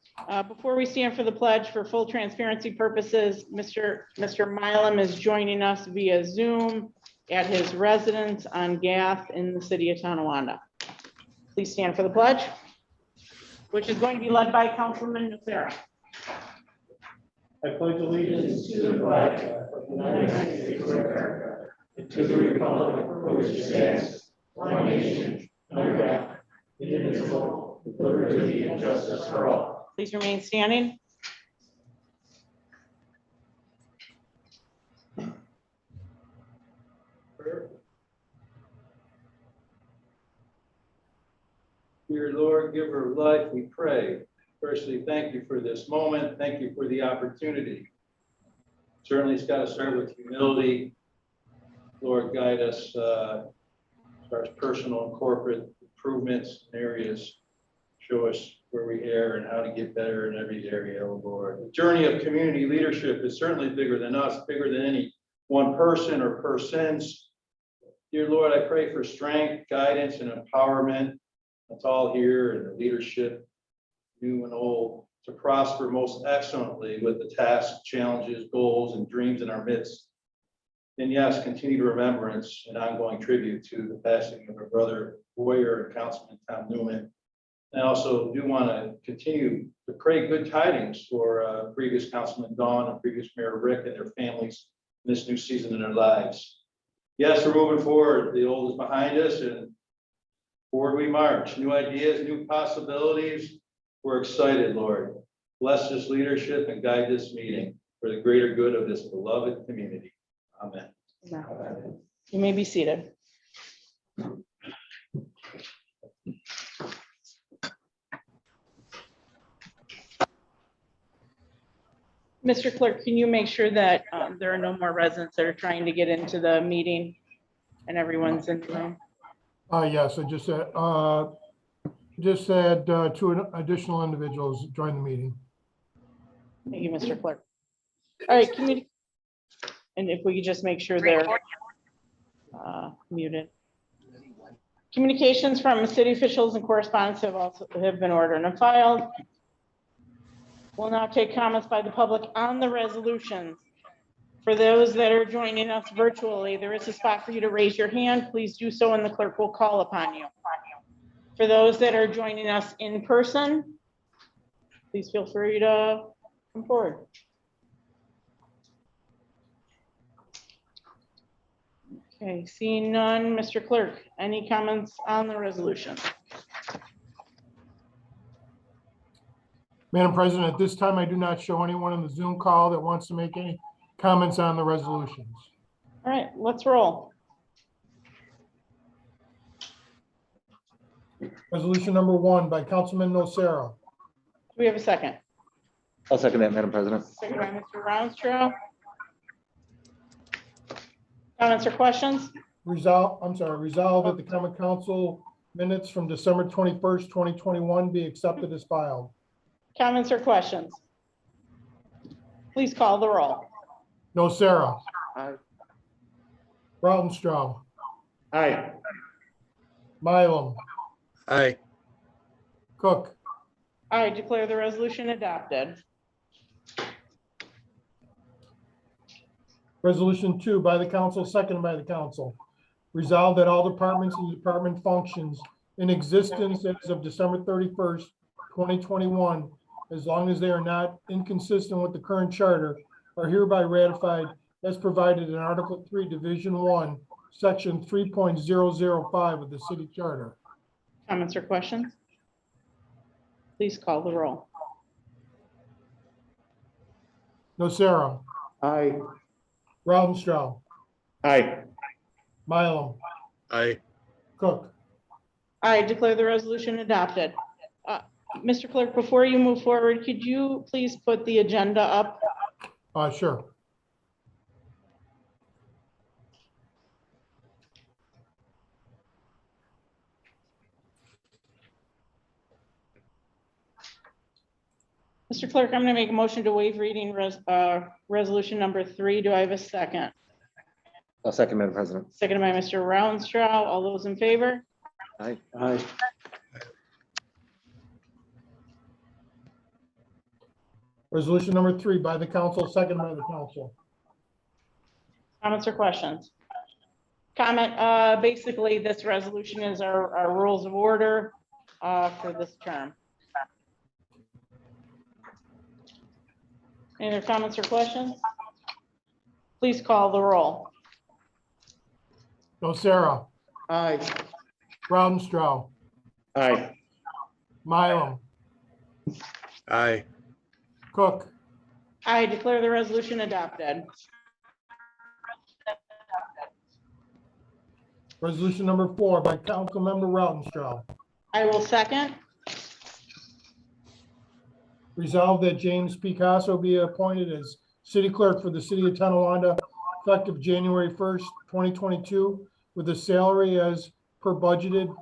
Speaker 1: before we stand for the pledge, for full transparency purposes, Mr. Mylum is joining us via Zoom at his residence on Gath in the City of Tonawanda. Please stand for the pledge, which is going to be led by Councilman Nocera.
Speaker 7: I pledge allegiance to the flag of the United States of America and to the republic for which it stands, one nation, under God, indivisible, with liberty and justice for all.
Speaker 1: Please remain standing.
Speaker 10: Dear Lord, giver of life, we pray. Firstly, thank you for this moment. Thank you for the opportunity. Certainly, it's got to start with humility. Lord, guide us as far as personal and corporate improvements in areas. Show us where we err and how to get better in every area, oh Lord. The journey of community leadership is certainly bigger than us, bigger than any one person or persons. Dear Lord, I pray for strength, guidance, and empowerment. That's all here in the leadership, new and old, to prosper most excellently with the tasks, challenges, goals, and dreams in our midst. And yes, continued remembrance and ongoing tribute to the passing of our brother, Boyer, and Councilman Tom Newman. I also do want to continue to pray good tidings for previous Councilman Dawn and previous Mayor Rick and their families in this new season in their lives. Yes, we're moving forward. The old is behind us and forward we march. New ideas, new possibilities. We're excited, Lord. Bless this leadership and guide this meeting for the greater good of this beloved community. Amen.
Speaker 1: You may be seated. Mr. Clerk, can you make sure that there are no more residents that are trying to get into the meeting and everyone's in the room?
Speaker 9: Yes, I just said two additional individuals joined the meeting.
Speaker 1: Thank you, Mr. Clerk. All right, and if we could just make sure they're muted. Communications from city officials and correspondents have been ordered and filed. We'll now take comments by the public on the resolutions. For those that are joining us virtually, there is a spot for you to raise your hand. Please do so and the clerk will call upon you. For those that are joining us in person, please feel free to come forward. Okay, seeing none, Mr. Clerk, any comments on the resolution?
Speaker 9: Madam President, at this time, I do not show anyone on the Zoom call that wants to make any comments on the resolutions.
Speaker 1: All right, let's roll.
Speaker 9: Resolution number 1 by Councilman Nocera.
Speaker 1: Do we have a second?
Speaker 4: I'll second that, Madam President.
Speaker 1: Second by Mr. Rounstrau. Comments or questions?
Speaker 9: Resolve that the common council minutes from December 21st, 2021 be accepted as filed.
Speaker 1: Comments or questions? Please call the roll.
Speaker 9: Nocera.
Speaker 2: Aye.
Speaker 9: Rautenstrau.
Speaker 2: Aye.
Speaker 9: Mylum.
Speaker 5: Aye.
Speaker 9: Cook.
Speaker 1: I declare the resolution adopted.
Speaker 9: Resolution 2 by the council, seconded by the council. Resolved that all departments and department functions in existence as of December 31st, 2021, as long as they are not inconsistent with the current charter, are hereby ratified as provided in Article 3, Division 1, Section 3.005 of the city charter.
Speaker 1: Comments or questions? Please call the roll.
Speaker 9: Nocera,
Speaker 2: Aye.
Speaker 9: Rautenstrau,
Speaker 2: Aye.
Speaker 9: Mylum,
Speaker 5: Aye.
Speaker 9: Cook.
Speaker 1: I declare the resolution adopted. Mr. Clerk, before you move forward, could you please put the agenda up?
Speaker 9: Sure.
Speaker 1: Mr. Clerk, I'm going to make a motion to waive reading resolution number 3. Do I have a second?
Speaker 4: I'll second, Madam President.
Speaker 1: Seconded by Mr. Rounstrau. All those in favor?
Speaker 4: Aye.
Speaker 2: Aye.
Speaker 9: Resolution number 3 by the council, second by the council.
Speaker 1: Comments or questions? Basically, this resolution is our rules of order for this term. Any other comments or questions? Please call the roll.
Speaker 9: Nocera,
Speaker 2: Aye.
Speaker 9: Rautenstrau,
Speaker 2: Aye.
Speaker 9: Mylum,
Speaker 5: Aye.
Speaker 9: Cook.
Speaker 1: I declare the resolution adopted.
Speaker 9: Resolution number 4 by Councilmember Rautenstrau.
Speaker 1: I will second.
Speaker 9: Resolved that James Picasso be appointed as city clerk for the city of Tonawanda effective January 1st, 2022, with a salary as per budgeted,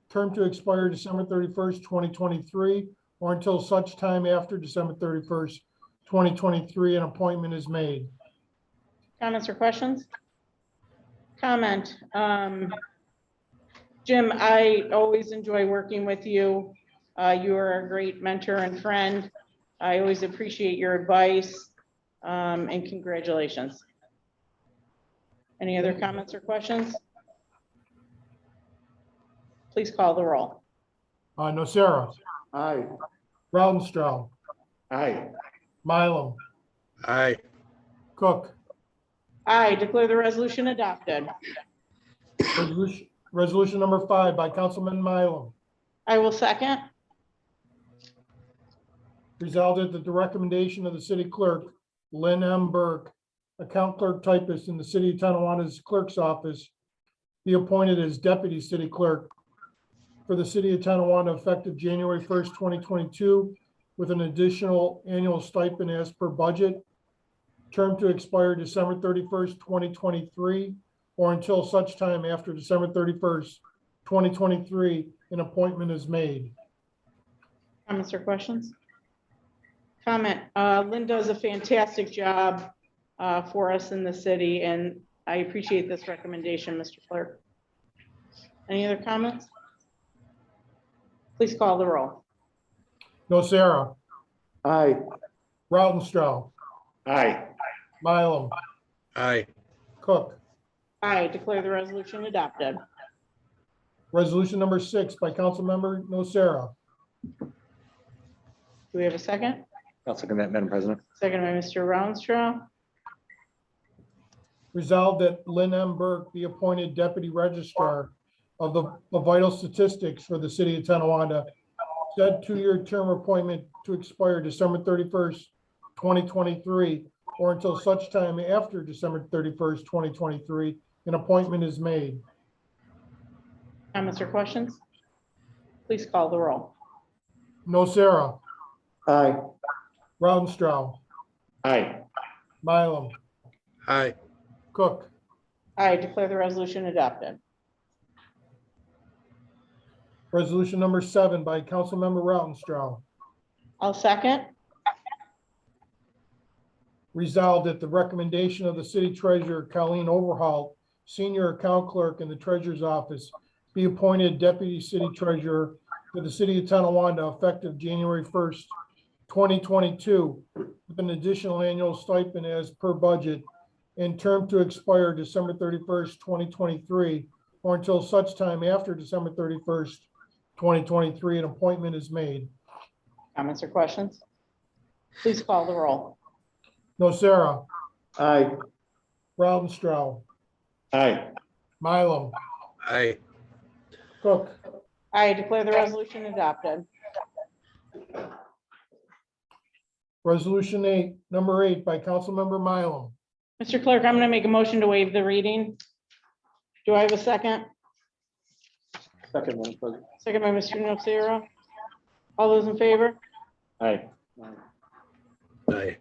Speaker 9: term to expire December 31st, 2023, or until such time after December 31st, 2023, an appointment is made.
Speaker 1: Comments or questions? Comment. Jim, I always enjoy working with you. You are a great mentor and friend. I always appreciate your advice, and congratulations. Any other comments or questions? Please call the roll.
Speaker 9: Nocera,
Speaker 2: Aye.
Speaker 9: Rautenstrau,
Speaker 2: Aye.
Speaker 9: Mylum,
Speaker 5: Aye.
Speaker 9: Cook.
Speaker 1: I declare the resolution adopted.
Speaker 9: Resolution number 5 by Councilman Mylum.
Speaker 1: I will second.
Speaker 9: Resolved that the recommendation of the city clerk, Lynn M. Burke, account clerk typist in the city of Tonawanda's clerk's office, be appointed as deputy city clerk for the city of Tonawanda effective January 1st, 2022, with an additional annual stipend as per budget, term to expire December 31st, 2023, or until such time after December 31st, 2023, an appointment is made.
Speaker 1: Comments or questions? Comment. Lynn does a fantastic job for us in the city, and I appreciate this recommendation, Mr. Clerk. Any other comments? Please call the roll.
Speaker 9: Nocera,
Speaker 2: Aye.
Speaker 9: Rautenstrau,
Speaker 2: Aye.
Speaker 9: Mylum,
Speaker 5: Aye.
Speaker 9: Cook.
Speaker 1: I declare the resolution adopted.
Speaker 9: Resolution number 6 by Councilmember Nocera.
Speaker 1: Do we have a second?
Speaker 4: I'll second that, Madam President.
Speaker 1: Second by Mr. Rounstrau.
Speaker 9: Resolved that Lynn M. Burke be appointed deputy registrar of the vital statistics for the city of Tonawanda. Said 2-year term appointment to expire December 31st, 2023, or until such time after December 31st, 2023, an appointment is made.
Speaker 1: Comments or questions? Please call the roll.
Speaker 9: Nocera,
Speaker 2: Aye.
Speaker 9: Rautenstrau,
Speaker 2: Aye.
Speaker 9: Mylum,
Speaker 5: Aye.
Speaker 9: Cook.
Speaker 1: I declare the resolution adopted.
Speaker 9: Resolution number 7 by Councilmember Rautenstrau.
Speaker 1: I'll second.
Speaker 9: Resolved that the recommendation of the city treasurer, Colleen Overhaul, senior account clerk in the treasurer's office, be appointed deputy city treasurer for the city of Tonawanda effective January 1st, 2022, with an additional annual stipend as per budget and term to expire December 31st, 2023, or until such time after December 31st, 2023, an appointment is made.
Speaker 1: Comments or questions? Please call the roll.
Speaker 9: Nocera,
Speaker 2: Aye.
Speaker 9: Rautenstrau,
Speaker 2: Aye.
Speaker 9: Mylum,
Speaker 5: Aye.
Speaker 9: Cook.
Speaker 1: I declare the resolution adopted.
Speaker 9: Resolution number 8 by Councilmember Mylum.
Speaker 1: Mr. Clerk, I'm going to make a motion to waive the reading. Do I have a second?
Speaker 2: Second, Madam President.
Speaker 1: Second by Mr. Nocera. All those in favor?
Speaker 2: Aye.
Speaker 5: Aye.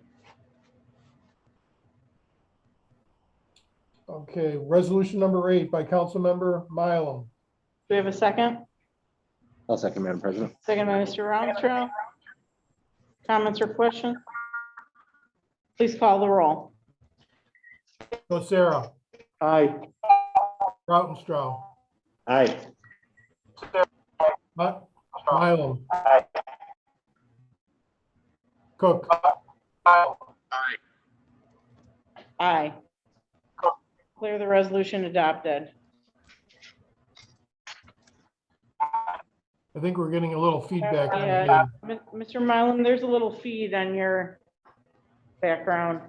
Speaker 9: Okay, resolution number 8 by Councilmember Mylum.
Speaker 1: Do we have a second?
Speaker 4: I'll second, Madam President.
Speaker 1: Second by Mr. Rountrau. Comments or questions? Please call the roll.
Speaker 9: Nocera,
Speaker 2: Aye.
Speaker 9: Rautenstrau,
Speaker 2: Aye.
Speaker 9: Mylum. Cook.
Speaker 1: Aye. Declare the resolution adopted.
Speaker 9: I think we're getting a little feedback. on the
Speaker 1: Yeah,
Speaker 9: game.
Speaker 1: Mr. Mylum, there's a little feed on your background.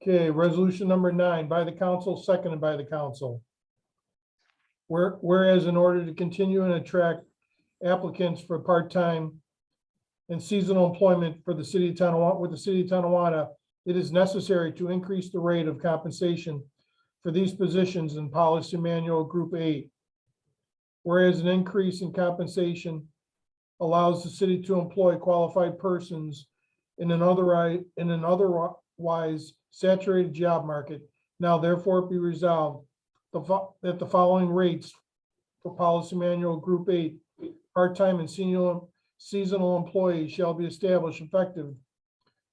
Speaker 9: Okay, resolution number 9 by the council, seconded by the council. Whereas in order to continue and attract applicants for part-time and seasonal employment for the city of Tonawanda, with the city of Tonawanda, it is necessary to increase the rate of compensation for these positions in Policy Manual Group 8. Whereas an increase in compensation allows the city to employ qualified persons in an otherwise saturated job market. Now therefore be resolved that the following rates for Policy Manual Group 8, part-time and seasonal employees shall be established effective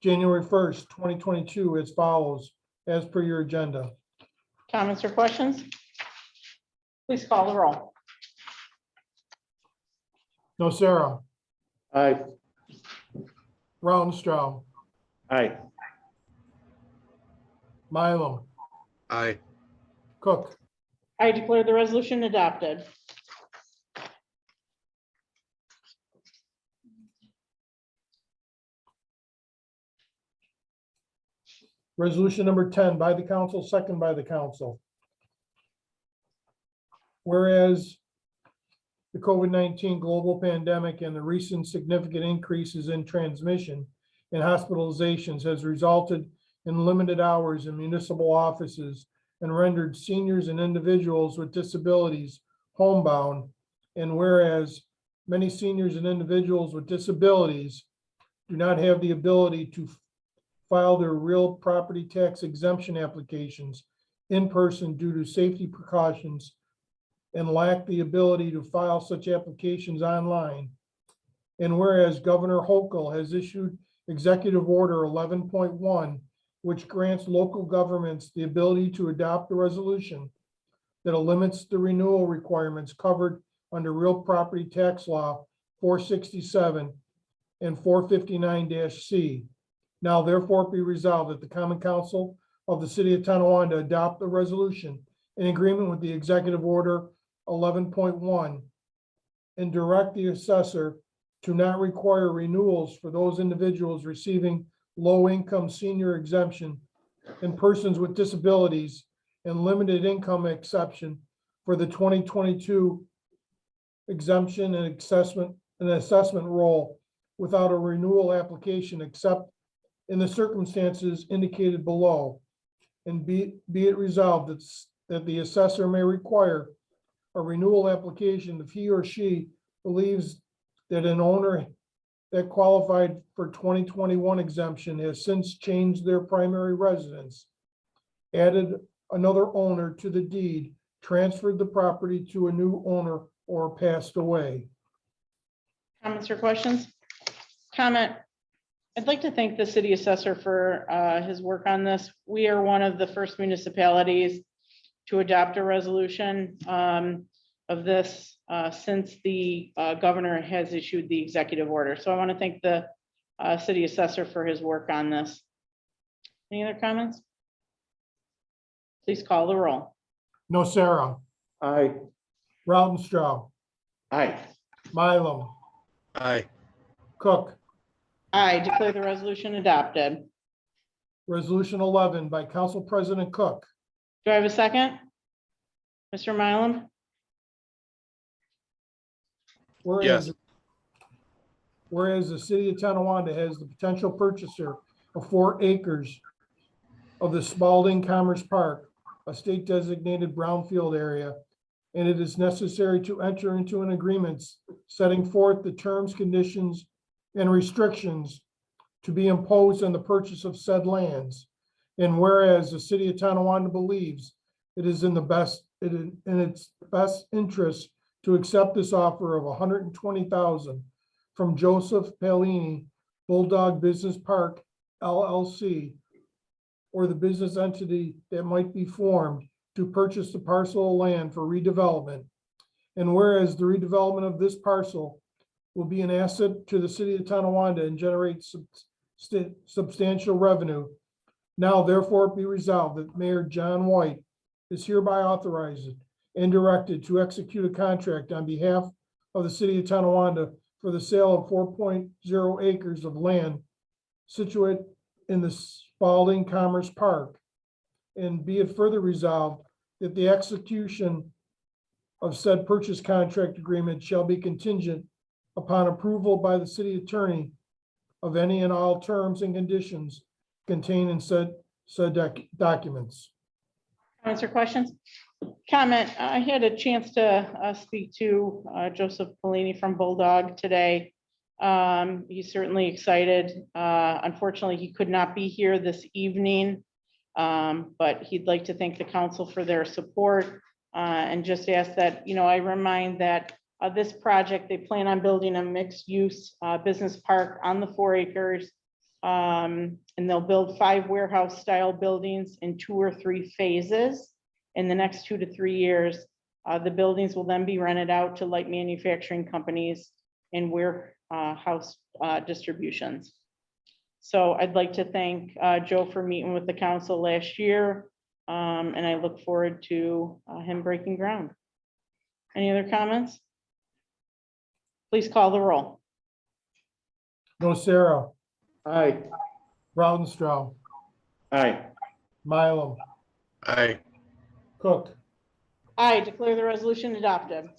Speaker 9: January 1st, 2022 as follows, as per your agenda.
Speaker 1: Comments or questions? Please call the roll.
Speaker 9: Nocera,
Speaker 2: Aye.
Speaker 9: Rautenstrau,
Speaker 2: Aye.
Speaker 9: Mylum,
Speaker 5: Aye.
Speaker 9: Cook.
Speaker 1: I declare the resolution adopted.
Speaker 9: Resolution number 10 by the council, second by the council. Whereas the COVID-19 global pandemic and the recent significant increases in transmission and hospitalizations has resulted in limited hours in municipal offices and rendered seniors and individuals with disabilities homebound. And whereas many seniors and individuals with disabilities do not have the ability to file their real property tax exemption applications in person due to safety precautions and lack the ability to file such applications online. And whereas Governor Hochul has issued Executive Order 11.1, which grants local governments the ability to adopt a resolution that limits the renewal requirements covered under real property tax law 467 and 459-C. Now therefore be resolved that the Common Council of the City of Tonawanda adopt a resolution in agreement with the Executive Order 11.1 and direct the assessor to not require renewals for those individuals receiving low-income senior exemption and persons with disabilities and limited income exception for the 2022 exemption and assessment roll without a renewal application except in the circumstances indicated below. And be it resolved that the assessor may require a renewal application if he or she believes that an owner that qualified for 2021 exemption has since changed their primary residence, added another owner to the deed, transferred the property to a new owner, or passed away.
Speaker 1: Comments or questions? Comment. I'd like to thank the city assessor for his work on this. We are one of the first municipalities to adopt a resolution of this since the governor has issued the executive order. So I want to thank the city assessor for his work on this. Any other comments? Please call the roll.
Speaker 9: Nocera,
Speaker 2: Aye.
Speaker 9: Rautenstrau,
Speaker 2: Aye.
Speaker 9: Mylum,
Speaker 5: Aye.
Speaker 9: Cook.
Speaker 1: I declare the resolution adopted.
Speaker 9: Resolution 11 by Council President Cook.
Speaker 1: Do I have a second? Mr. Mylum?
Speaker 9: Whereas the city of Tonawanda has the potential purchaser of 4 acres of the Spalding Commerce Park, a state designated brownfield area, and it is necessary to enter into an agreement setting forth the terms, conditions, and restrictions to be imposed on the purchase of said lands. And whereas the city of Tonawanda believes it is in its best interest to accept this offer of $120,000 from Joseph Palini, Bulldog Business Park LLC, or the business entity that might be formed to purchase the parcel of land for redevelopment. And whereas the redevelopment of this parcel will be an asset to the city of Tonawanda and generate substantial revenue, now therefore be resolved that Mayor John White is hereby authorized and directed to execute a contract on behalf of the city of Tonawanda for the sale of 4.0 acres of land situate in the Spalding Commerce Park. And be it further resolved that the execution of said purchase contract agreement shall be contingent upon approval by the city attorney of any and all terms and conditions contained in said documents.
Speaker 1: Comments or questions? Comment, I had a chance to speak to Joseph Polini from Bulldog today. He's certainly excited. Unfortunately, he could not be here this evening, but he'd like to thank the council for their support and just ask that, I remind that this project, they plan on building a mixed-use business park on the 4 acres. And they'll build 5 warehouse-style buildings in 2 or 3 phases in the next 2 to 3 years. The buildings will then be rented out to light manufacturing companies and warehouse distributions. So I'd like to thank Joe for meeting with the council last year, and I look forward to him breaking ground. Any other comments? Please call the roll.
Speaker 9: Nocera,
Speaker 2: Aye.
Speaker 9: Rautenstrau,
Speaker 2: Aye.
Speaker 9: Mylum,
Speaker 5: Aye.
Speaker 9: Cook.
Speaker 1: I declare the resolution adopted.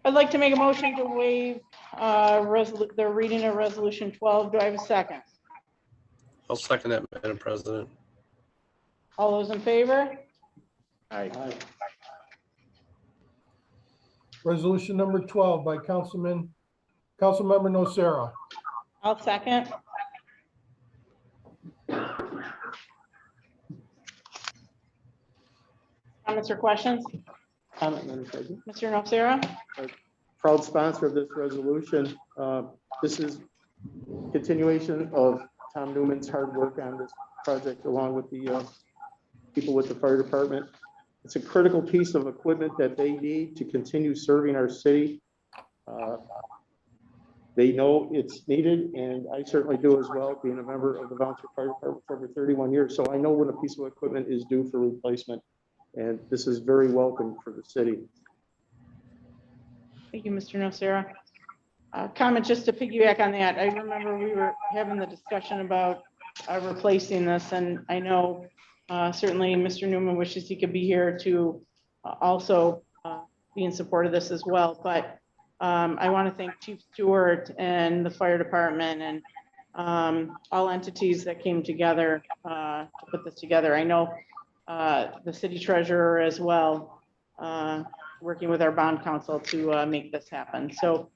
Speaker 1: I'd like to make a motion to waive the reading of resolution 12. Do I have a second?
Speaker 5: I'll second that, Madam President.
Speaker 1: All those in favor?
Speaker 2: Aye.
Speaker 9: Resolution number 12 by Councilmember Nocera.
Speaker 1: I'll second. Comments or questions?
Speaker 2: Comment, Madam President.
Speaker 1: Mr. Nocera?
Speaker 2: Proud sponsor of this resolution. This is continuation of Tom Newman's hard work on this project, along with the people with the fire department. It's a critical piece of equipment that they need to continue serving our city. They know it's needed, and I certainly do as well, being a member of the volunteer fire department for over 31 years. So I know when a piece of equipment is due for replacement, and this is very welcome for the city.
Speaker 1: Thank you, Mr. Nocera. Comment just to piggyback on that. I remember we were having the discussion about replacing this, and I know certainly Mr. Newman wishes he could be here to also be in support of this as well. But I want to thank Chief Stewart and the fire department and all entities that came together to put this together. I know the city treasurer as well, working with our bond council to make this happen. So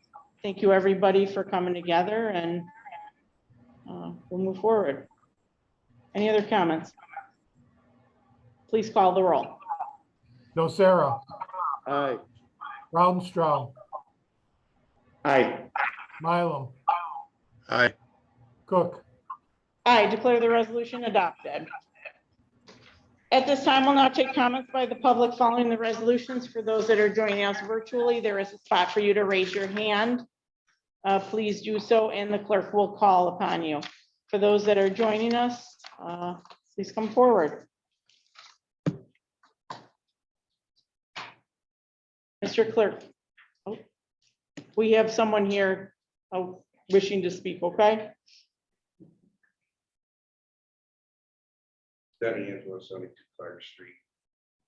Speaker 1: thank you, everybody, for coming together, and we'll move forward. Any other comments? Please call the roll.
Speaker 9: Nocera,
Speaker 2: Aye.
Speaker 9: Rautenstrau,
Speaker 2: Aye.
Speaker 9: Mylum,
Speaker 5: Aye.
Speaker 9: Cook.
Speaker 1: I declare the resolution adopted. At this time, we'll now take comments by the public following the resolutions. For those that are joining us virtually, there is a spot for you to raise your hand. Please do so, and the clerk will call upon you. For those that are joining us, please come forward. Mr. Clerk. Oh, we have someone here wishing to speak, okay?
Speaker 11: Denny Angelo, 72 Clark Street.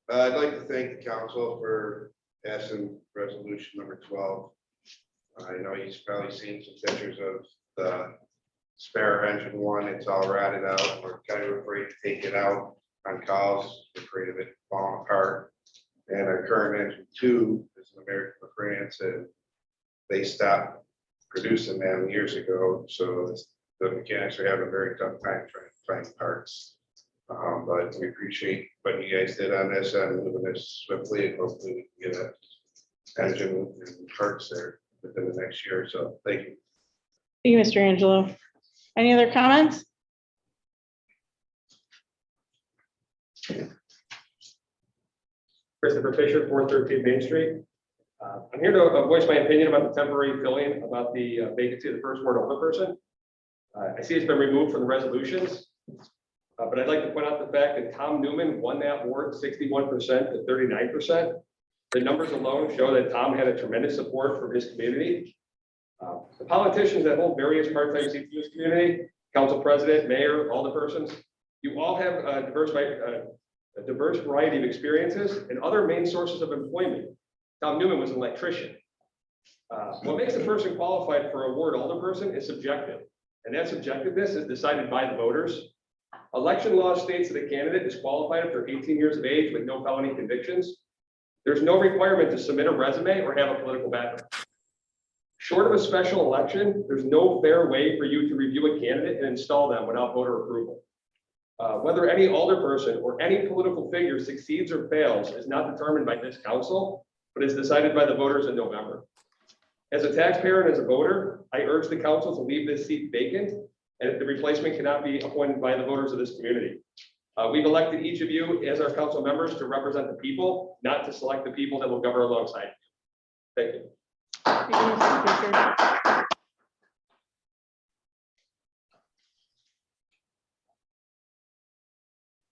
Speaker 11: I'd like to thank the council for passing resolution number 12. I know you've probably seen some pictures of the spare engine one. It's all rotted out. We're kind of afraid to take it out on calls. We're afraid of it falling apart. And our current engine 2 is an American for France, and they stopped producing them years ago. So the mechanics are having a very tough time trying to find parts. But we appreciate what you guys did on this and moving this swiftly, and hopefully we can get a engine and parts there within the next year. So thank you.
Speaker 1: Thank you, Mr. Angelo. Any other comments?
Speaker 12: Christopher Fisher, 413 Main Street. I'm here to voice my opinion about the temporary filling about the vacancy of the first ward alderperson. I see it's been removed from the resolutions, but I'd like to point out the fact that Tom Newman won that ward 61% to 39%. The numbers alone show that Tom had a tremendous support from his community. The politicians that hold various part-time seats in this community, council president, mayor, alderpersons, you all have a diverse variety of experiences and other main sources of employment. Tom Newman was an electrician. What makes a person qualified for a ward alderperson is subjective, and that subjectiveness is decided by the voters. Election law states that a candidate is qualified after 18 years of age with no felony convictions. There's no requirement to submit a resume or have a political background. Short of a special election, there's no fair way for you to review a candidate and install them without voter approval. Whether any alderperson or any political figure succeeds or fails is not determined by this council, but is decided by the voters in November. As a taxpayer and as a voter, I urge the council to leave this seat vacant, and if the replacement cannot be appointed by the voters of this community. We've elected each of you as our council members to represent the people, not to select the people that will govern alongside you. Thank you.
Speaker 1: Thank you, Mr. Fisher.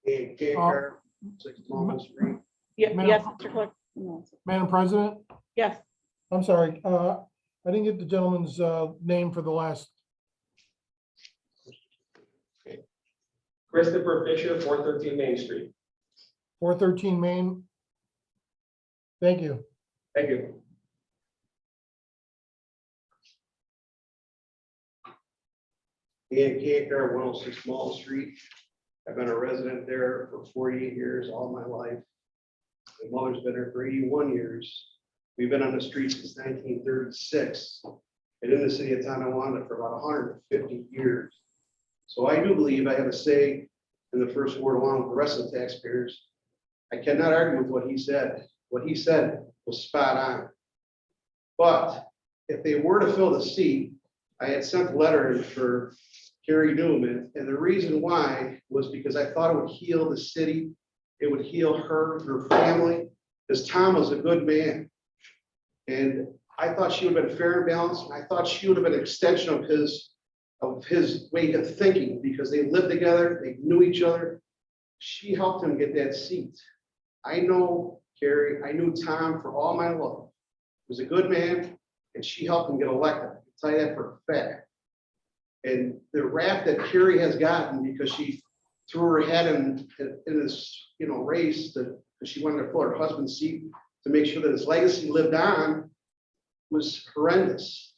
Speaker 3: Hey, Car, 6 Mullen Street.
Speaker 1: Yes, Mr. Clerk.
Speaker 9: Madam President,
Speaker 1: Yes,
Speaker 9: I'm sorry, I didn't get the gentleman's name for the last.
Speaker 12: Christopher Fisher, 413 Main Street.
Speaker 9: 413 Main. Thank you.
Speaker 12: Thank you.
Speaker 3: Ian Kaker, 106 Mall Street. I've been a resident there for 48 years, all my life. My mother's been there for 81 years. We've been on the street since 1936, and in the city of Tonawanda for about 150 years. So I do believe I have a say in the first ward along with the rest of the taxpayers. I cannot argue with what he said. What he said was spot on. But if they were to fill the seat, I had sent a letter in for Carrie Newman, and the reason why was because I thought it would heal the city. It would heal her family, because Tom was a good man. And I thought she would have been fair and balanced, and I thought she would have been an extension of his way of thinking, because they lived together, they knew each other. She helped him get that seat. I know Carrie, I knew Tom for all my life. He was a good man, and she helped him get elected. I can tell you that for a fact. And the rap that Carrie has gotten because she threw her head in this, race because she wanted to fill her husband's seat to make sure that his legacy lived on was horrendous.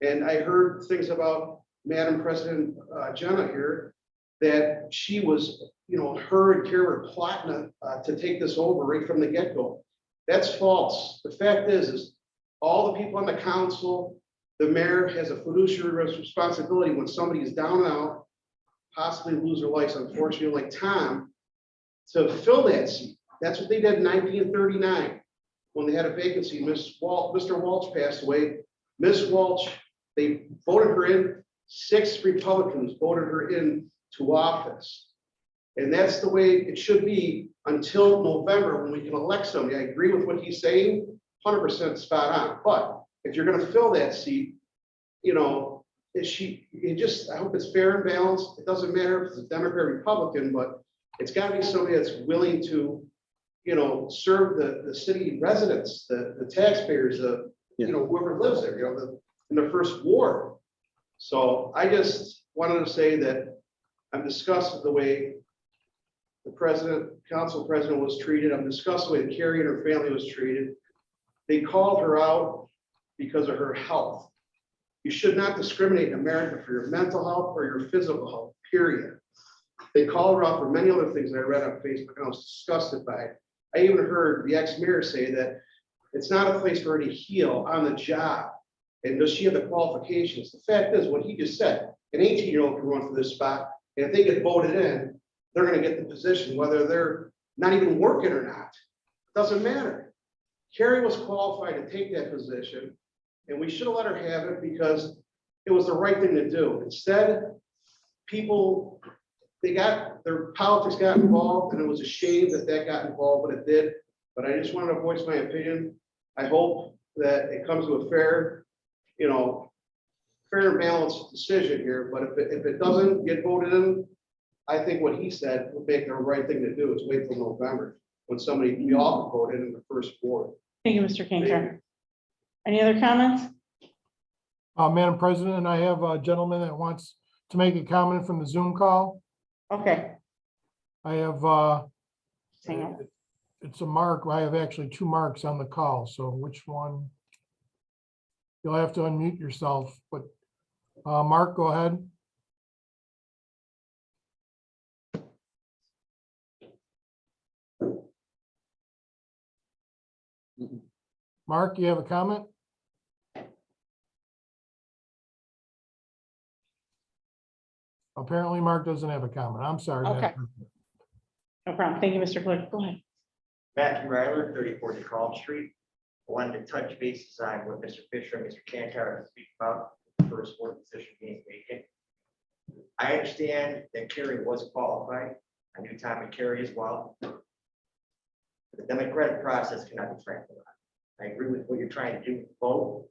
Speaker 3: And I heard things about Madam President Jenna here, that she was, her and Carrie were plotting to take this over right from the get-go. That's false. The fact is all the people on the council, the mayor has a fiduciary responsibility when somebody is down and out, possibly lose their life, unfortunately, like Tom, to fill that seat. That's what they did in 1939 when they had a vacancy. Mr. Walsh passed away. Ms. Walsh, they voted her in. 6 Republicans voted her in to office. And that's the way it should be until November when we can elect somebody. I agree with what he's saying, 100% spot on. But if you're going to fill that seat, it I hope it's fair and balanced. It doesn't matter if it's a Democrat or Republican, but it's gotta be somebody that's willing to, serve the city residents, the taxpayers, whoever lives there, in the first ward. So I just wanted to say that I'm disgusted with the way the council president was treated. I'm disgusted with the way Carrie and her family was treated. They called her out because of her health. You should not discriminate in America for your mental health or your physical health, period. They called her out for many other things that I read on Facebook, and I was disgusted by it. I even heard the ex-mayor say that it's not a place for her to heal on the job. And does she have the qualifications? The fact is, what he just said, an 18-year-old can run for this spot, and if they get voted in, they're gonna get the position, whether they're not even working or not. Doesn't matter. Carrie was qualified to take that position, and we should have let her have it because it was the right thing to do. Instead, people, their politics got involved, and it was a shame that got involved, but it did. But I just wanted to voice my opinion. I hope that it comes to a fair and balanced decision here, but if it doesn't get voted in, I think what he said would make the right thing to do is wait till November, when we all can vote in the first ward.
Speaker 1: Thank you, Mr. Cantor. Any other comments?
Speaker 9: Madam President, I have a gentleman that wants to make a comment from the Zoom call.
Speaker 1: Okay,
Speaker 9: I have,
Speaker 1: hang on.
Speaker 9: it's a Mark. I have actually two Marks on the call, so which one? You'll have to unmute yourself, but Mark, go ahead. Mark, you have a comment? Apparently Mark doesn't have a comment. I'm sorry. Madam
Speaker 1: Okay.
Speaker 9: President.
Speaker 1: No problem. Thank you, Mr. Clerk. Go ahead.
Speaker 13: Matthew Ryler, 34 DeKalb Street. I wanted to touch bases on what Mr. Fisher and Mr. Cantor speak about, the first ward position being vacant. I understand that Carrie was qualified. I knew Tom and Carrie as well. The democratic process cannot be trampled on. I agree with what you're trying to do with the vote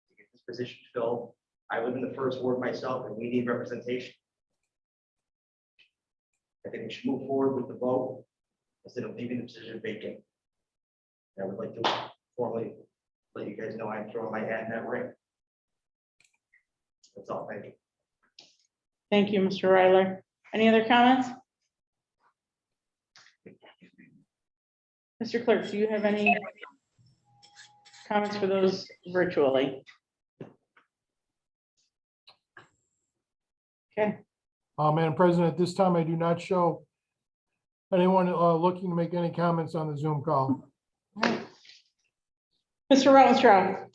Speaker 13: to get this position filled. I live in the first ward myself, and we need representation. I think we should move forward with the vote instead of leaving the position vacant. I would like to formally let you guys know I'm throwing my hat in that ring. That's all. Thank you.
Speaker 1: Thank you, Mr. Ryler. Any other comments? Mr. Clerk, do you have any comments for those virtually? Okay,
Speaker 9: Madam President, at this time, I do not show anyone looking to make any comments on the Zoom call.
Speaker 1: Mr. Rautenstrau.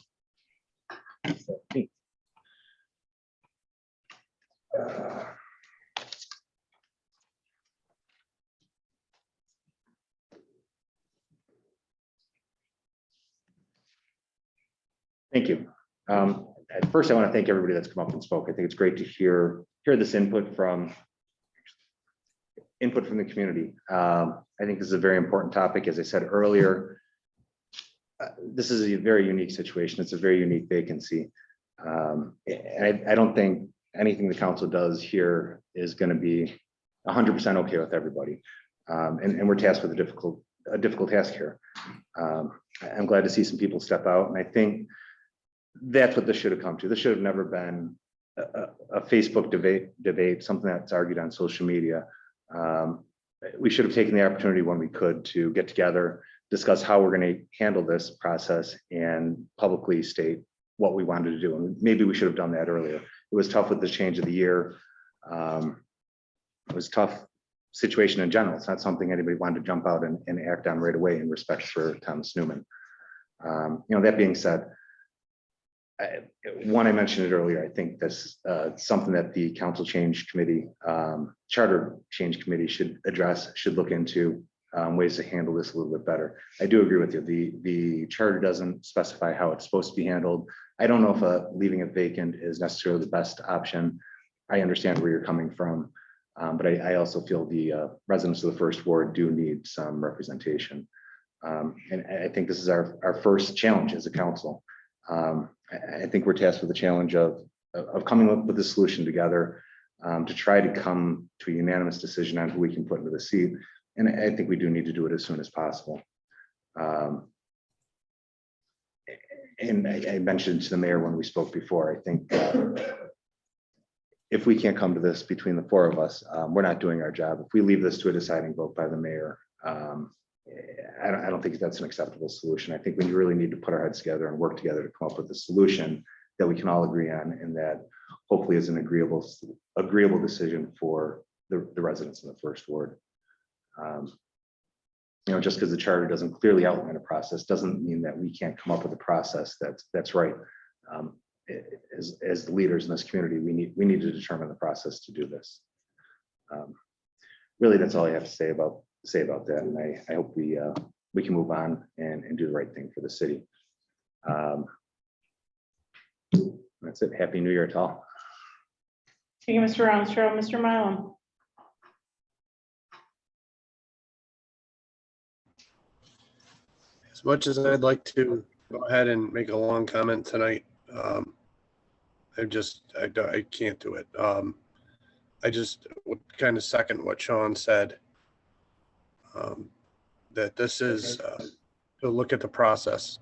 Speaker 4: Thank you. At first, I want to thank everybody that's come up and spoke. I think it's great to hear this input from the community. I think this is a very important topic. As I said earlier, this is a very unique situation. It's a very unique vacancy. And I don't think anything the council does here is going to be 100% okay with everybody. And we're tasked with a difficult task here. I'm glad to see some people step out, and I think that's what this should have come to. This should have never been a Facebook debate, something that's argued on social media. We should have taken the opportunity when we could to get together, discuss how we're going to handle this process, and publicly state what we wanted to do. And maybe we should have done that earlier. It was tough with the change of the year. It was a tough situation in general. It's not something anybody wanted to jump out and act on right away in respect for Thomas Newman. That being said, I mentioned it earlier. I think this something that the council change committee, charter change committee should address, should look into ways to handle this a little bit better. I do agree with you. The charter doesn't specify how it's supposed to be handled. I don't know if leaving it vacant is necessarily the best option. I understand where you're coming from, but I also feel the residents of the first ward do need some representation. And I think this is our first challenge as a council. I think we're tasked with the challenge of of coming up with a solution together to try to come to a unanimous decision on who we can put into the seat. And I think we do need to do it as soon as possible. And I mentioned to the mayor when we spoke before, I think if we can't come to this between the four of us, we're not doing our job. If we leave this to a deciding vote by the mayor, I don't think that's an acceptable solution. I think we really need to put our heads together and work together to come up with a solution that we can all agree on, and that hopefully is an agreeable decision for the residents in the first ward. Just because the charter doesn't clearly outline a process doesn't mean that we can't come up with a process that's right. As the leaders in this community, we need to determine the process to do this. Really, that's all I have to say about that, and I hope we can move on and do the right thing for the city. That's it. Happy New Year to all.
Speaker 1: Thank you, Mr. Armstrong. Mr. Mylum.
Speaker 5: As much as I'd like to go ahead and make a long comment tonight, I can't do it. I just would kind of second what Sean said. That this is to look at the process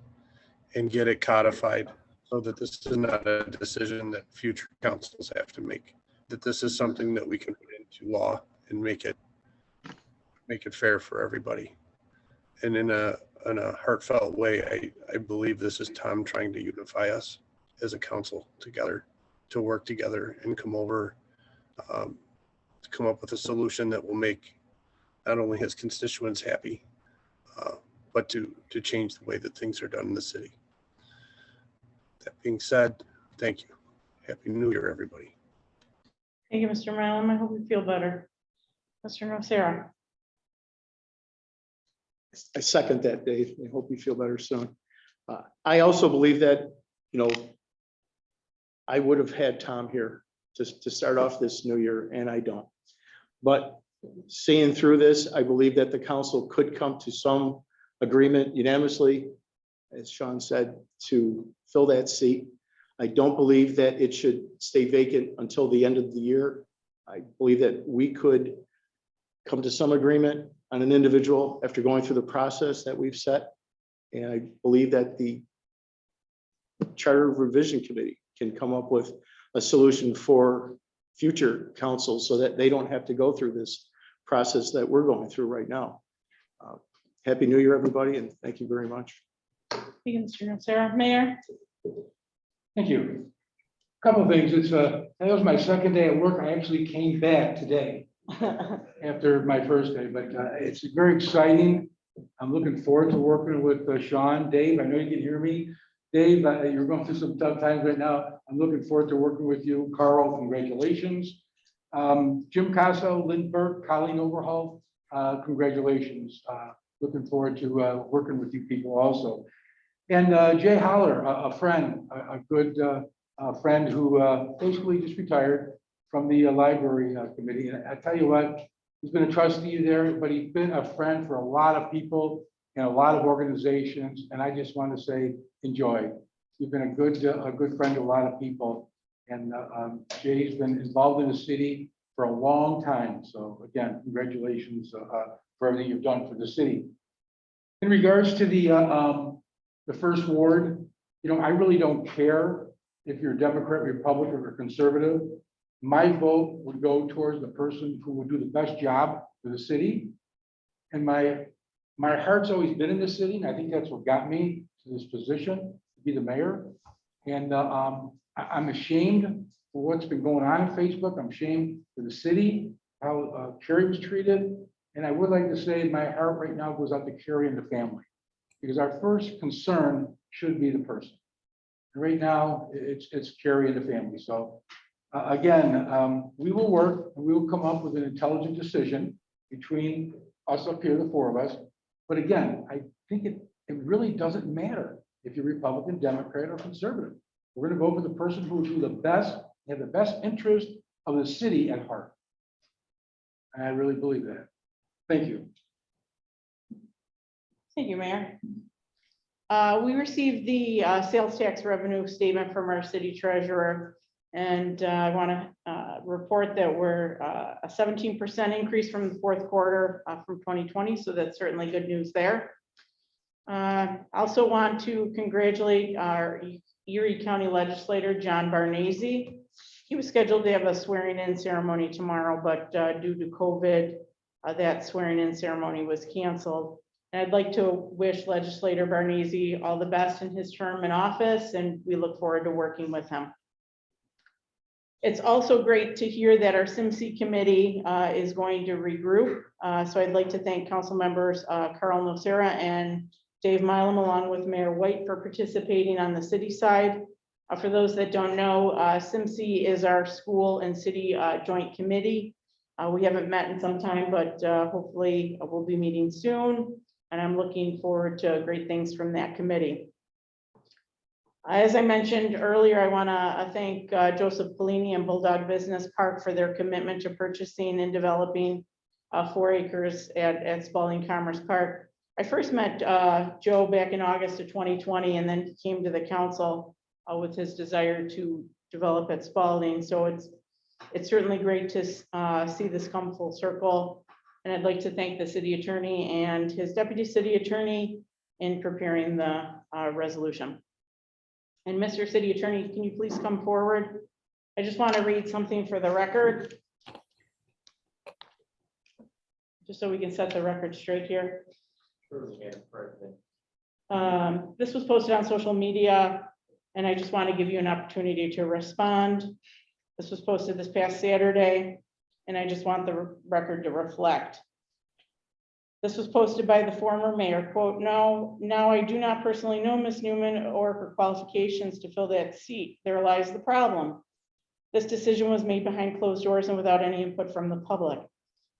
Speaker 5: and get it codified so that this is not a decision that future councils have to make. That this is something that we can put into law and make it fair for everybody. And in a heartfelt way, I believe this is Tom trying to unify us as a council together, to work together and come up with a solution that will make not only his constituents happy, but to change the way that things are done in the city. That being said, thank you. Happy New Year, everybody.
Speaker 1: Thank you, Mr. Mylum. I hope you feel better. Mr. Nocera.
Speaker 2: I second that, Dave. I hope you feel better soon. I also believe that, I would have had Tom here to start off this new year, and I don't. But seeing through this, I believe that the council could come to some agreement unanimously, as Sean said, to fill that seat. I don't believe that it should stay vacant until the end of the year. I believe that we could come to some agreement on an individual after going through the process that we've set. And I believe that the Charter Revision Committee can come up with a solution for future councils so that they don't have to go through this process that we're going through right now. Happy New Year, everybody, and thank you very much.
Speaker 1: Thank you, Mr. Nocera. Mayor.
Speaker 8: Thank you. Couple of things. That was my second day at work. I actually came back today after my first day, but it's very exciting. I'm looking forward to working with Sean, Dave. I know you can hear me. Dave, you're going through some tough times right now. I'm looking forward to working with you. Carl, congratulations. Jim Casso, Lynn Burke, Colleen Overhaul, congratulations. Looking forward to working with you people also. And Jay Holler, a friend, a good friend who basically just retired from the library committee. And I tell you what, he's been a trustee there, but he's been a friend for a lot of people and a lot of organizations. And I just want to say, enjoy. You've been a good friend to a lot of people. And Jay's been involved in the city for a long time. So again, congratulations for everything you've done for the city. In regards to the first ward, I really don't care if you're Democrat, Republican, or conservative. My vote would go towards the person who would do the best job for the city. And my heart's always been in the city, and I think that's what got me to this position, to be the mayor. And I'm ashamed for what's been going on in Facebook. I'm ashamed for the city, how Carrie was treated. And I would like to say my heart right now goes out to Carrie and the family, because our first concern should be the person. And right now, it's Carrie and the family. So again, we will work and we will come up with an intelligent decision between us up here, the four of us. But again, I think it really doesn't matter if you're Republican, Democrat, or conservative. We're going to go for the person who will do the best, have the best interest of the city at heart. And I really believe that. Thank you.
Speaker 1: Thank you, Mayor. We received the sales tax revenue statement from our city treasurer. And I want to report that we're a 17% increase from the fourth quarter from 2020. So that's certainly good news there. Also want to congratulate our Erie County legislator, John Barnese. He was scheduled to have a swearing in ceremony tomorrow, but due to COVID, that swearing in ceremony was canceled. And I'd like to wish legislator Barnese all the best in his term in office, and we look forward to working with him. It's also great to hear that our CIMC committee is going to regroup. So I'd like to thank council members Carl Nocera and Dave Milam, along with Mayor White, for participating on the city side. For those that don't know, CIMC is our school and city joint committee. We haven't met in some time, but hopefully we'll be meeting soon. And I'm looking forward to great things from that committee. As I mentioned earlier, I want to thank Joseph Polini and Bulldog Business Park for their commitment to purchasing and developing 4 acres at Spalding Commerce Park. I first met Joe back in August of 2020, and then he came to the council with his desire to develop at Spalding. So it's certainly great to see this come full circle. And I'd like to thank the city attorney and his deputy city attorney in preparing the resolution. And Mr. City Attorney, can you please come forward? I just want to read something for the record, just so we can set the record straight here. This was posted on social media, and I just want to give you an opportunity to respond. This was posted this past Saturday, and I just want the record to reflect. This was posted by the former mayor, quote, "No, now I do not personally know Ms. Newman or her qualifications to fill that seat. There lies the problem. This decision was made behind closed doors and without any input from the public.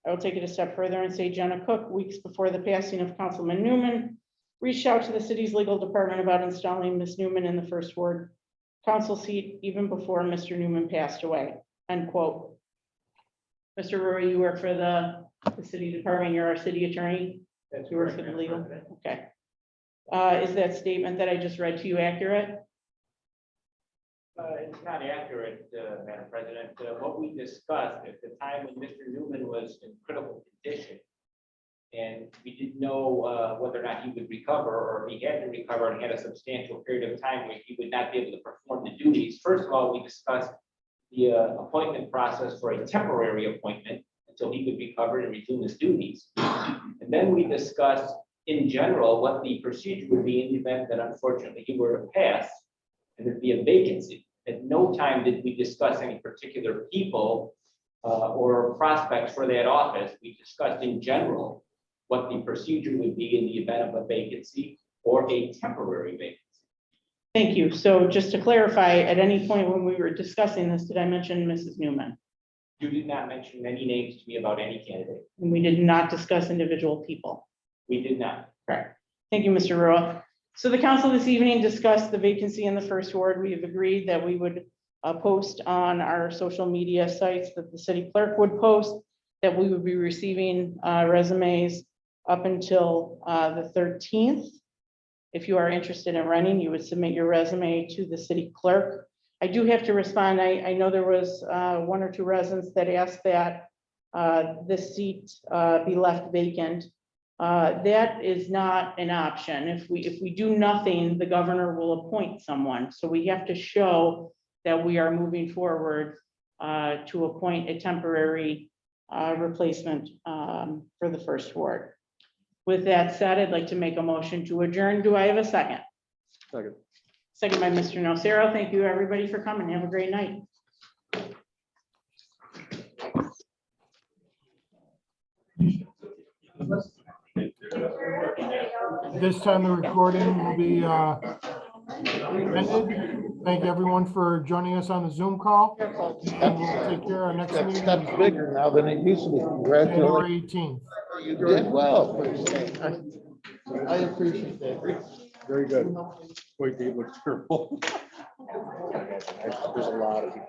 Speaker 1: I will take it a step further and say Jenna Cook, weeks before the passing of Councilman Newman, reached out to the city's legal department about installing Ms. Newman in the first ward council seat even before Mr. Newman passed away," end quote. Mr. Roy, you work for the city department, you're our city attorney. You work for the legal, okay. Is that statement that I just read to you accurate?
Speaker 6: It's not accurate, Madam President. What we discussed at the time when Mr. Newman was in critical condition, and we didn't know whether or not he would recover, or if he had to recover and had a substantial period of time where he would not be able to perform the duties. First of all, we discussed the appointment process for a temporary appointment until he could recover and resume his duties. And then we discussed in general what the procedure would be in the event that unfortunately he were to pass and there'd be a vacancy. At no time did we discuss any particular people or prospects for that office. We discussed in general what the procedure would be in the event of a vacancy or a temporary vacancy.
Speaker 1: Thank you. So just to clarify, at any point when we were discussing this, did I mention Mrs. Newman?
Speaker 6: You did not mention any names to me about any candidate.
Speaker 1: And we did not discuss individual people.
Speaker 6: We did not.
Speaker 1: Correct. Thank you, Mr. Roa. So the council this evening discussed the vacancy in the first ward. We have agreed that we would post on our social media sites, that the city clerk would post, that we would be receiving resumes up until the 13th. If you are interested in running, you would submit your resume to the city clerk. I do have to respond. I know there was 1 or 2 residents that asked that this seat be left vacant. That is not an option. If we do nothing, the governor will appoint someone. So we have to show that we are moving forward to appoint a temporary replacement for the first ward. With that said, I'd like to make a motion to adjourn. Do I have a second?
Speaker 2: Second.
Speaker 1: Second by Mr. Nocero. Thank you, everybody, for coming. Have a great night.
Speaker 9: This time the recording will be ended. Thank everyone for joining us on the Zoom call. And we'll take care of our next
Speaker 14: That
Speaker 9: meeting
Speaker 14: step's bigger now than it used to be. Congratulations.
Speaker 9: January 18th.
Speaker 14: You did well.
Speaker 2: I appreciate that.
Speaker 5: Very good. Wait, it looks terrible. There's a lot of people.